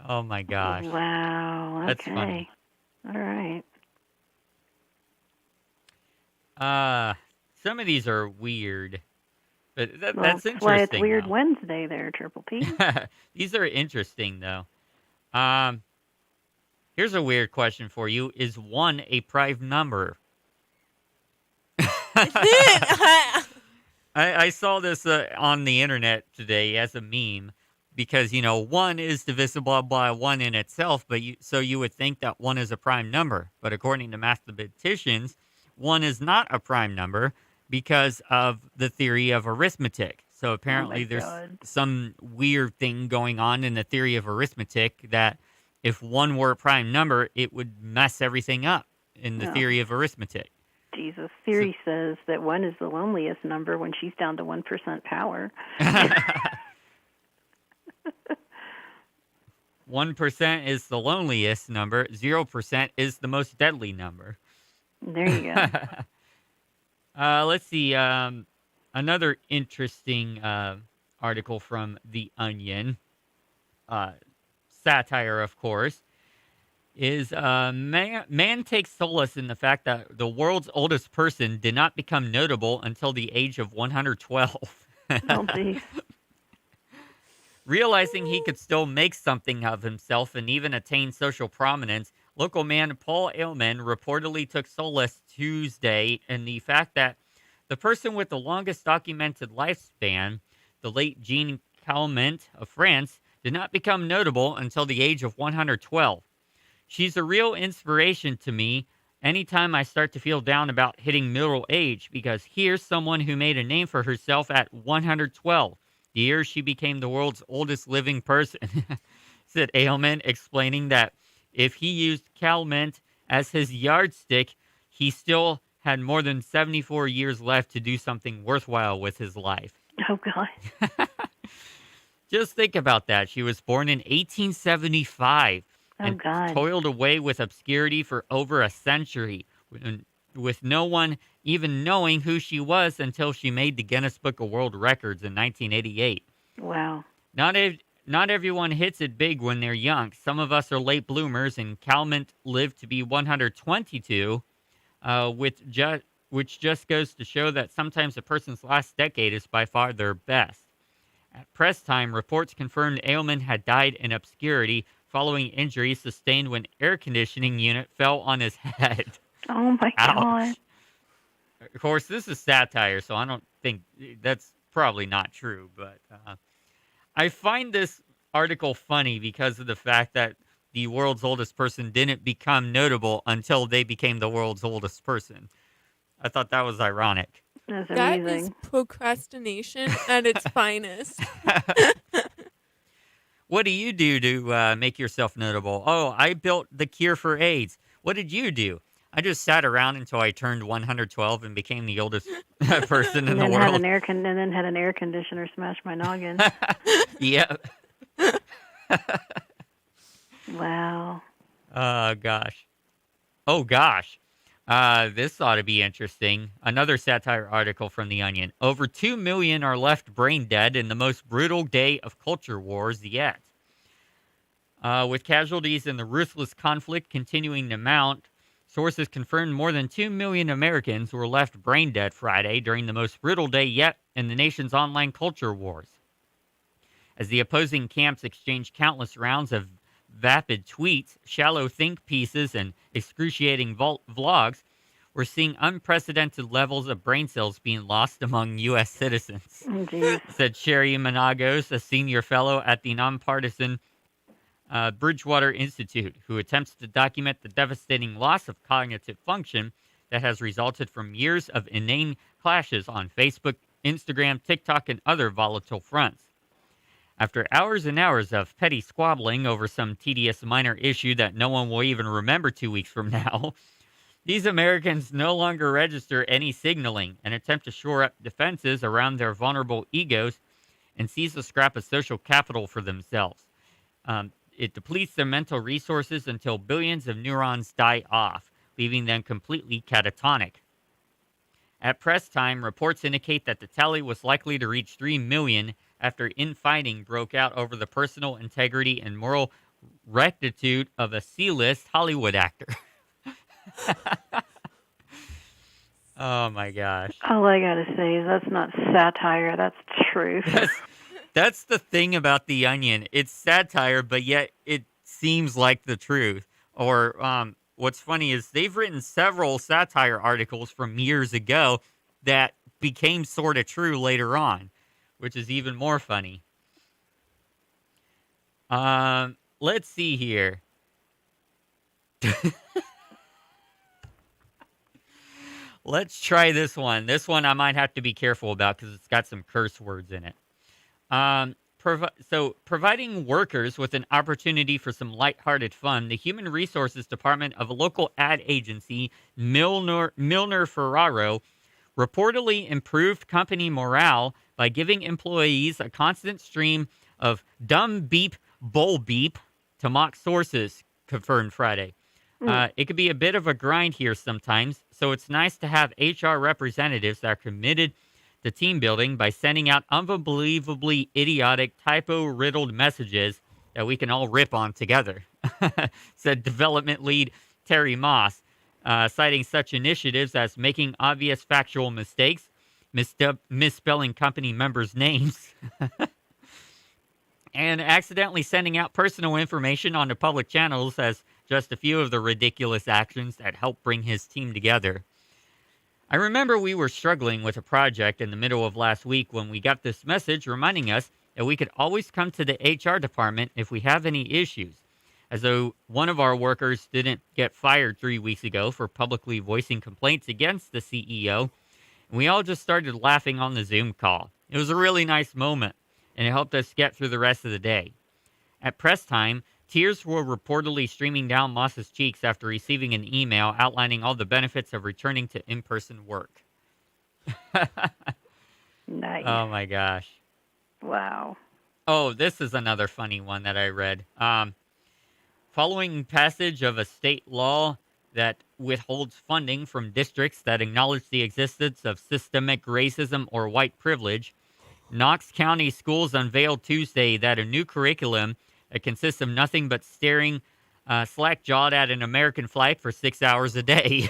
Oh my gosh. Wow. Okay. That's funny. All right. Some of these are weird. But that's interesting. That's why it's Weird though. Wednesday there, Triple P. These are interesting though. Here's a weird question for you. Is 1 a prime number? I saw this on the internet today as a meme because, 1 is divisible by 1 in itself, but so you would think that 1 is a prime number. But according to mathematicians, 1 is not a prime number because of the theory of arithmetic. So apparently there's some weird thing going on in the theory of arithmetic that if 1 were a prime number, it would mess everything up in the theory of arithmetic. Jesus. Theory says that 1 is the loneliest number when she's down to 1% power. 1% is the loneliest number. 0% is the most deadly number. There you go. Let's see. Another interesting article from The Onion, satire, of course, is man takes solace in the fact that the world's oldest person did not become notable until the age of 112. Oh, geez. Realizing he could still make something of himself and even attain social prominence, local man Paul Ailman reportedly took solace Tuesday in the fact that the person with the longest documented lifespan, the late Jean Calment of France, did not become notable until the age of 112. She's a real inspiration to me anytime I start to feel down about hitting middle age, because here's someone who made a name for herself at 112, the year she became the world's oldest living person, said Ailman, explaining that if he used Calment as his yardstick, he still had more than 74 years left to do something worthwhile with his life. Oh, God. Just think about that. She was born in 1875 and toiled away with obscurity for over a century, with no one even knowing who she was until she made the Guinness Book of World Records in 1988. Wow. Not everyone hits it big when they're young. Some of us are late bloomers, and Calment lived to be 122 with which just goes to show that sometimes a person's last decade is by far their best. At press time, reports confirmed Edelman had died in obscurity following injuries sustained when air conditioning unit fell on his head. Oh my God. Of course, this is satire, so I don't think that's probably not true. But I find this article funny because of the fact that the world's oldest person didn't become notable until they became the world's oldest person. I thought that was ironic. That's That is amazing. procrastination at its finest. What do you do to make yourself notable? Oh, I built the cure for AIDS. What did you do? I just sat around until I turned 112 and became the oldest person in the world. And then had an air conditioner smash my noggin. Yeah. Wow. Gosh. Oh, gosh. This ought to be interesting. Another satire article from The Onion. Over 2 million are left brain dead in the most brutal day of culture wars yet. With casualties in the ruthless conflict continuing to mount, sources confirmed more than 2 million Americans were left brain dead Friday during the most brutal day yet in the nation's online culture wars. As the opposing camps exchanged countless rounds of vapid tweets, shallow think pieces, and excruciating vlogs, we're seeing unprecedented levels of brain cells being lost among U.S. citizens, said Sherry Managos, a senior fellow at the nonpartisan Bridgewater Institute, who attempts to document the devastating loss of cognitive function that has resulted from years of inane clashes on Facebook, Instagram, TikTok, and other volatile fronts. After hours and hours of petty squabbling over some tedious minor issue that no one will even remember 2 weeks from now, these Americans no longer register any signaling and attempt to shore up defenses around their vulnerable egos and seize a scrap of social capital for themselves. It depletes their mental resources until billions of neurons die off, leaving them completely catatonic. At press time, reports indicate that the tally was likely to reach 3 million after infighting broke out over the personal integrity and moral rectitude of a C-list Hollywood actor. Oh my gosh. All I gotta say is that's not satire, that's truth. That's the thing about The Onion. It's satire, but yet it seems like the truth. Or what's funny is they've written several satire articles from years ago that became sort of true later on, which is even more funny. Let's see here. Let's try this one. This one I might have to be careful about because it's got some curse words in it. Providing workers with an opportunity for some lighthearted fun, the Human Resources Department of a local ad agency, Milner Ferraro, reportedly improved company morale by giving employees a constant stream of dumb beep, bull beep to mock sources, confirmed Friday. It could be a bit of a grind here sometimes, so it's nice to have HR representatives that are committed to team building by sending out unbelievably idiotic, typo-riddled messages that we can all rip on together, said development lead Terry Moss, citing such initiatives as making obvious factual mistakes, misspelling company members' names, and accidentally sending out personal information onto public channels as just a few of the ridiculous actions that helped bring his team together. I remember we were struggling with a project in the middle of last week when we got this message reminding us that we could always come to the HR department if we have any issues, as though one of our workers didn't get fired 3 weeks ago for publicly voicing complaints against the CEO, and we all just started laughing on the Zoom call. It was a really nice moment, and it helped us get through the rest of the day. At press time, tears were reportedly streaming down Moss's cheeks after receiving an email outlining all the benefits of returning to in-person work. Nice. Oh, my gosh. Wow. Oh, this is another funny one that I read. Following passage of a state law that withholds funding from districts that acknowledge the existence of systemic racism or white privilege, Knox County schools unveiled Tuesday that a new curriculum that consists of nothing but staring slack-jawed at an American flag for 6 hours a day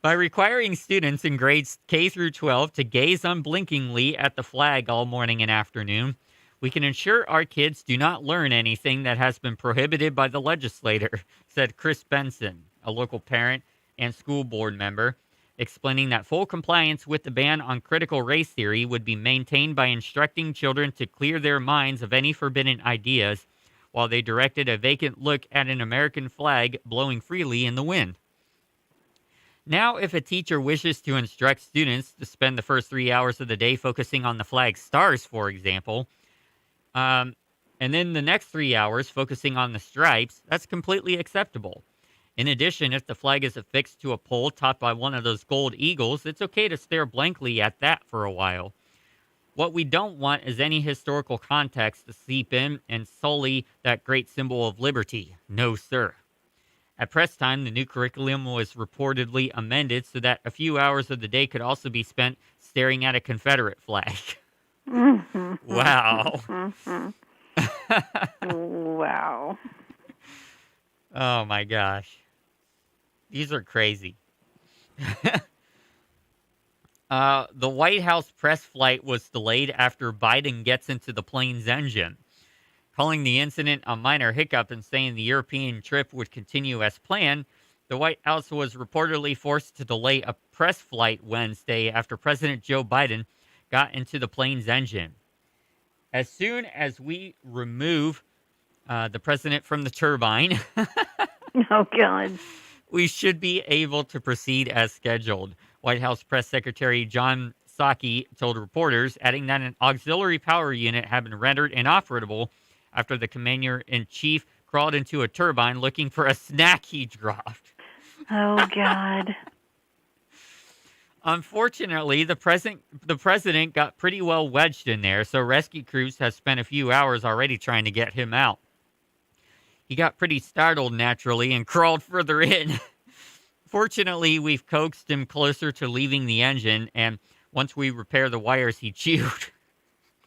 By requiring students in grades K through 12 to gaze unblinkingly at the flag all morning and afternoon, we can ensure our kids do not learn anything that has been prohibited by the legislator, said Chris Benson, a local parent and school board member, explaining that full compliance with the ban on critical race theory would be maintained by instructing children to clear their minds of any forbidden ideas while they directed a vacant look at an American flag blowing freely in the wind. Now, if a teacher wishes to instruct students to spend the first 3 hours of the day focusing on the flag's stars, for example, and then the next 3 hours focusing on the stripes, that's completely acceptable. In addition, if the flag is affixed to a pole topped by one of those gold eagles, it's okay to stare blankly at that for a while. What we don't want is any historical context to seep in and sully that great symbol of liberty. No, sir. At press time, the new curriculum was reportedly amended so that a few hours of the day could also be spent staring at a Confederate flag. Wow. Wow. Oh, my gosh. These are crazy. The White House press flight was delayed after Biden gets into the plane's engine, calling the incident a minor hiccup and saying the European trip would continue as planned. The White House was reportedly forced to delay a press flight Wednesday after President Joe Biden got into the plane's engine. As soon as we remove the president from the turbine, oh, God, we should be able to proceed as scheduled. White House Press Secretary John Psaki told reporters, adding that an auxiliary power unit had been rendered inoperable after the commander-in-chief crawled into a turbine looking for a snack he dropped. Oh, God. Unfortunately, the president got pretty well wedged in there, so rescue crews have spent a few hours already trying to get him out. He got pretty startled, naturally, and crawled further in. Fortunately, we've coaxed him closer to leaving the engine, and once we repair the wires, he chewed.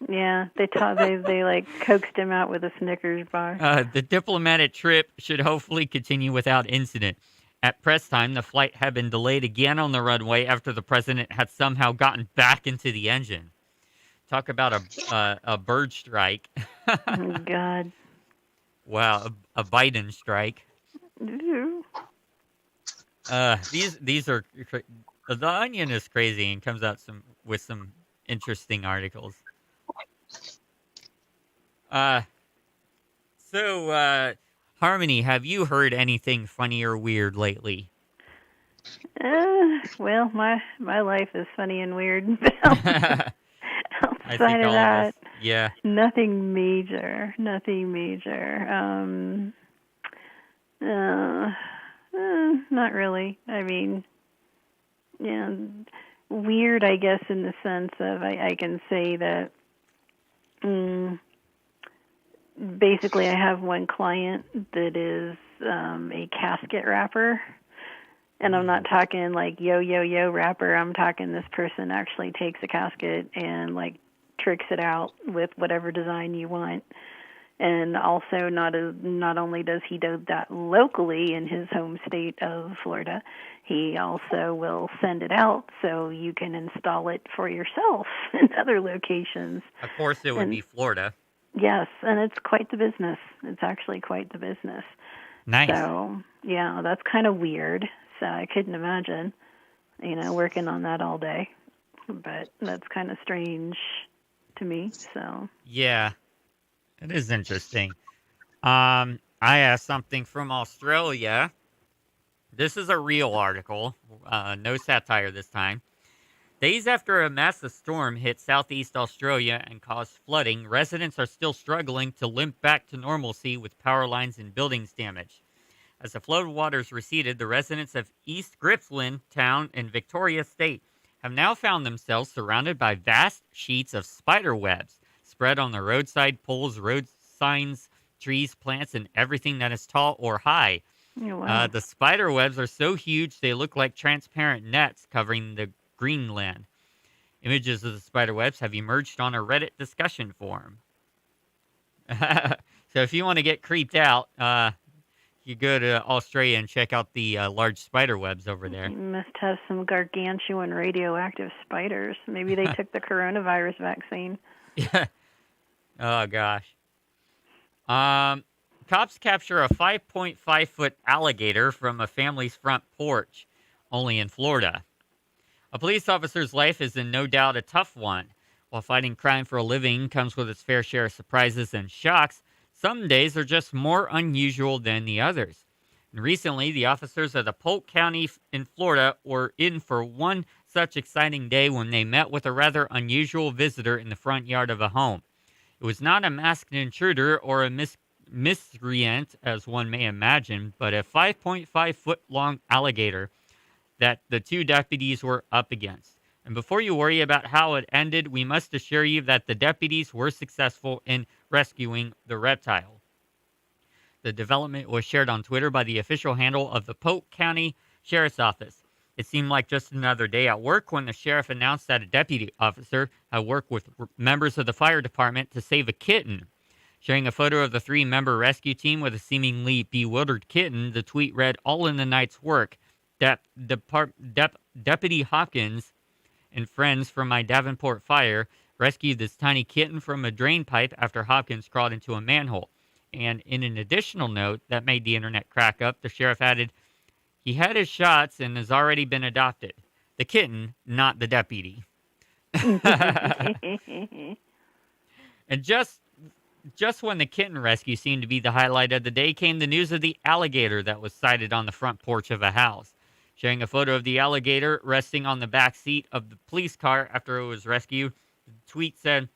Yeah, they like coaxed him out with a Snickers bar. The diplomatic trip should hopefully continue without incident. At press time, the flight had been delayed again on the runway after the president had somehow gotten back into the engine. Talk about a bird strike. Oh, God. Wow, a Biden strike. Ooh. These are the Onion is crazy and comes out with some interesting articles. So Harmony, have you heard anything funny or weird lately? Well, my life is funny and weird. Outside I think of all that, of us. Yeah. nothing major. Not really. I mean, yeah, weird, I guess, in the sense of I can say that basically I have one client that is a casket wrapper. And I'm not talking like yo wrapper. I'm talking this person actually takes a casket and like tricks it out with whatever design you want. And also not only does he do that locally in his home state of Florida, he also will send it out so you can install it for yourself in other locations. Of course it would be Florida. Yes, and it's quite the business. It's actually quite the business. Nice. So, yeah, that's kind of weird. So I couldn't imagine, working on that all day. But that's kind of strange to me, so. Yeah, it is interesting. I have something from Australia. This is a real article. No satire this time. Days after a massive storm hit southeast Australia and caused flooding, residents are still struggling to limp back to normalcy with power lines and buildings damaged. As the flood waters receded, the residents of East Gippsland town in Victoria State have now found themselves surrounded by vast sheets of spider webs spread on the roadside poles, road signs, trees, plants, and everything that is tall or high. Oh, wow. The spider webs are so huge they look like transparent nets covering the greenland. Images of the spider webs have emerged on a Reddit discussion forum. So if you want to get creeped out, you go to Australia and check out the large spider webs over there. You must have some gargantuan radioactive spiders. Maybe they took the coronavirus vaccine. Yeah. Oh, gosh. Cops capture a 5.5-foot alligator from a family's front porch, only in Florida. A police officer's life is in no doubt a tough one. While fighting crime for a living comes with its fair share of surprises and shocks, some days are just more unusual than the others. And recently, the officers of the Polk County in Florida were in for one such exciting day when they met with a rather unusual visitor in the front yard of a home. It was not a masked intruder or a miscreant, as one may imagine, but a 5.5-foot-long alligator that the two deputies were up against. And before you worry about how it ended, we must assure you that the deputies were successful in rescuing the reptile. The development was shared on Twitter by the official handle of the Polk County Sheriff's Office. It seemed like just another day at work when the sheriff announced that a deputy officer had worked with members of the fire department to save a kitten. Sharing a photo of the 3-member rescue team with a seemingly bewildered kitten, the tweet read, "All in the night's work. Deputy Hopkins and friends from my Davenport fire rescued this tiny kitten from a drain pipe after Hopkins crawled into a manhole." And in an additional note that made the internet crack up, the sheriff added, "He had his shots and has already been adopted. The kitten, not the deputy." And just when the kitten rescue seemed to be the highlight of the day came the news of the alligator that was sighted on the front porch of a house. Sharing a photo of the alligator resting on the back seat of the police car after it was rescued, the tweet said,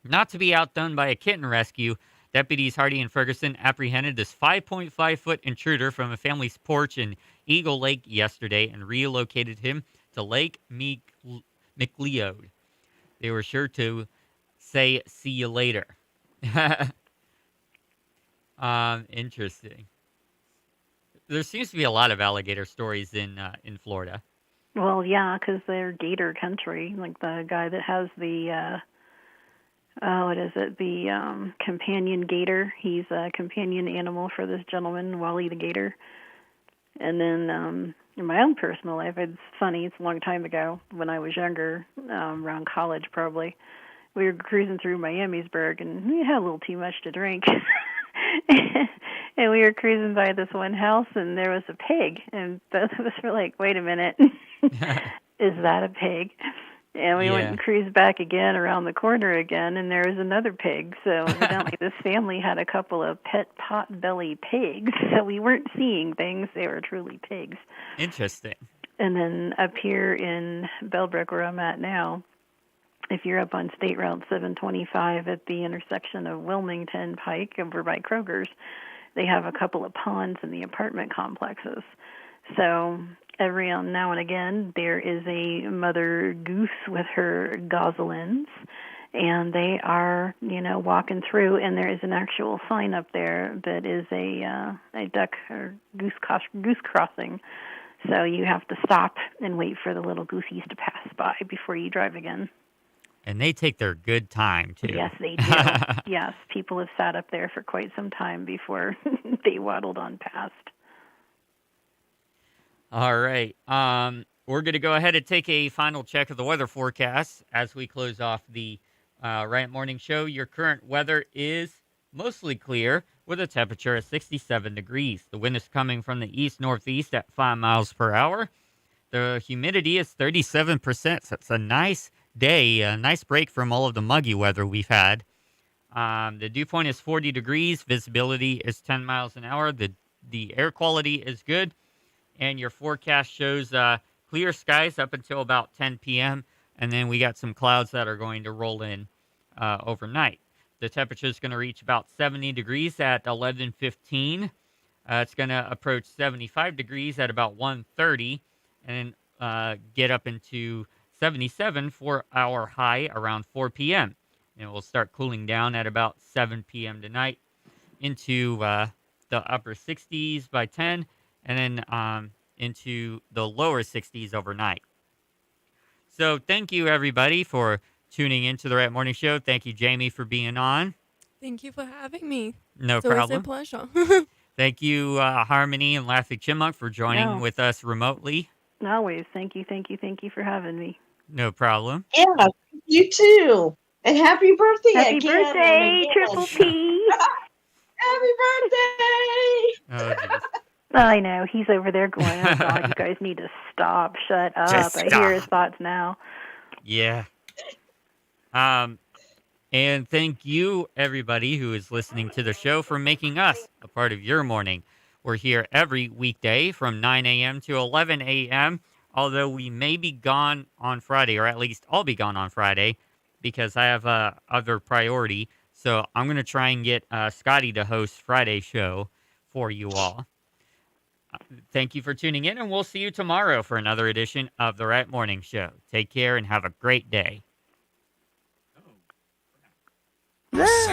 "Not to be outdone by a kitten rescue, deputies Hardy and Ferguson apprehended this 5.5-foot intruder from a family's porch in Eagle Lake yesterday and relocated him to Lake McLeod. They were sure to say, 'See you later.'" Interesting. There seems to be a lot of alligator stories in Florida. Well, yeah, because they're gator country. Like the guy that has the, what is it, the companion gator. He's a companion animal for this gentleman, Wally the gator. And then in my own personal life, it's funny, it's a long time ago when I was younger, around college probably. We were cruising through Miamisburg, and we had a little too much to drink. And we were cruising by this one house, and there was a pig. And both of us were like, wait a minute, is that a pig? And we went and cruised back again around the corner again, and there was another pig. So evidently this family had a couple of pet pot-belly pigs. So we weren't seeing things. They were truly pigs. Interesting. And then up here in Bellbrook, where I'm at now, if you're up on State Route 725 at the intersection of Wilmington Pike over by Kroger's, they have a couple of ponds in the apartment complexes. So every now and again, there is a mother goose with her goslings, and they are, walking through, and there is an actual sign up there that is a duck or goose crossing. So you have to stop and wait for the little goosies to pass by before you drive again. And they take their good time, too. Yes, they do. Yes, people have sat up there for quite some time before they waddled on past. All right. We're going to go ahead and take a final check of the weather forecast as we close off the Wright Morning Show. Your current weather is mostly clear with a temperature of 67 degrees. The wind is coming from the east-northeast at 5 miles per hour. The humidity is 37%, so it's a nice day, a nice break from all of the muggy weather we've had. The dew point is 40 degrees. Visibility is 10 miles an hour. The air quality is good. And your forecast shows clear skies up until about 10 p.m. And then we got some clouds that are going to roll in overnight. The temperature is going to reach about 70 degrees at 11:15. It's going to approach 75 degrees at about 1:30. And get up into 77 for our high around 4 p.m. And we'll start cooling down at about 7 p.m. tonight into the upper 60s by 10, and then into the lower 60s overnight. So thank you, everybody, for tuning into the Wright Morning Show. Thank you, Jamie, for being on. Thank you for having me. No it's problem. It's always a pleasure. Thank you, Harmony and Laughing Chipmunk, for joining No. with us remotely. Always. Thank you for having me. No problem. Yeah, you too. And happy birthday Happy again birthday, and again. Triple P. Happy birthday! Oh, jeez. I know. He's over there going, oh, God, you guys need to stop. Shut up. Just I hear his thoughts now. Yeah. And thank you, everybody who is listening to the show, for making us a part of your morning. We're here every weekday from 9 a.m. to 11 a.m., although we may be gone on Friday, or at least I'll be gone on Friday, because I have other priority. So I'm going to try and get Scotty to host Friday's show for you all. Thank you for tuning in, and we'll see you tomorrow for another edition of The Wright Morning Show. Take care and have a great day.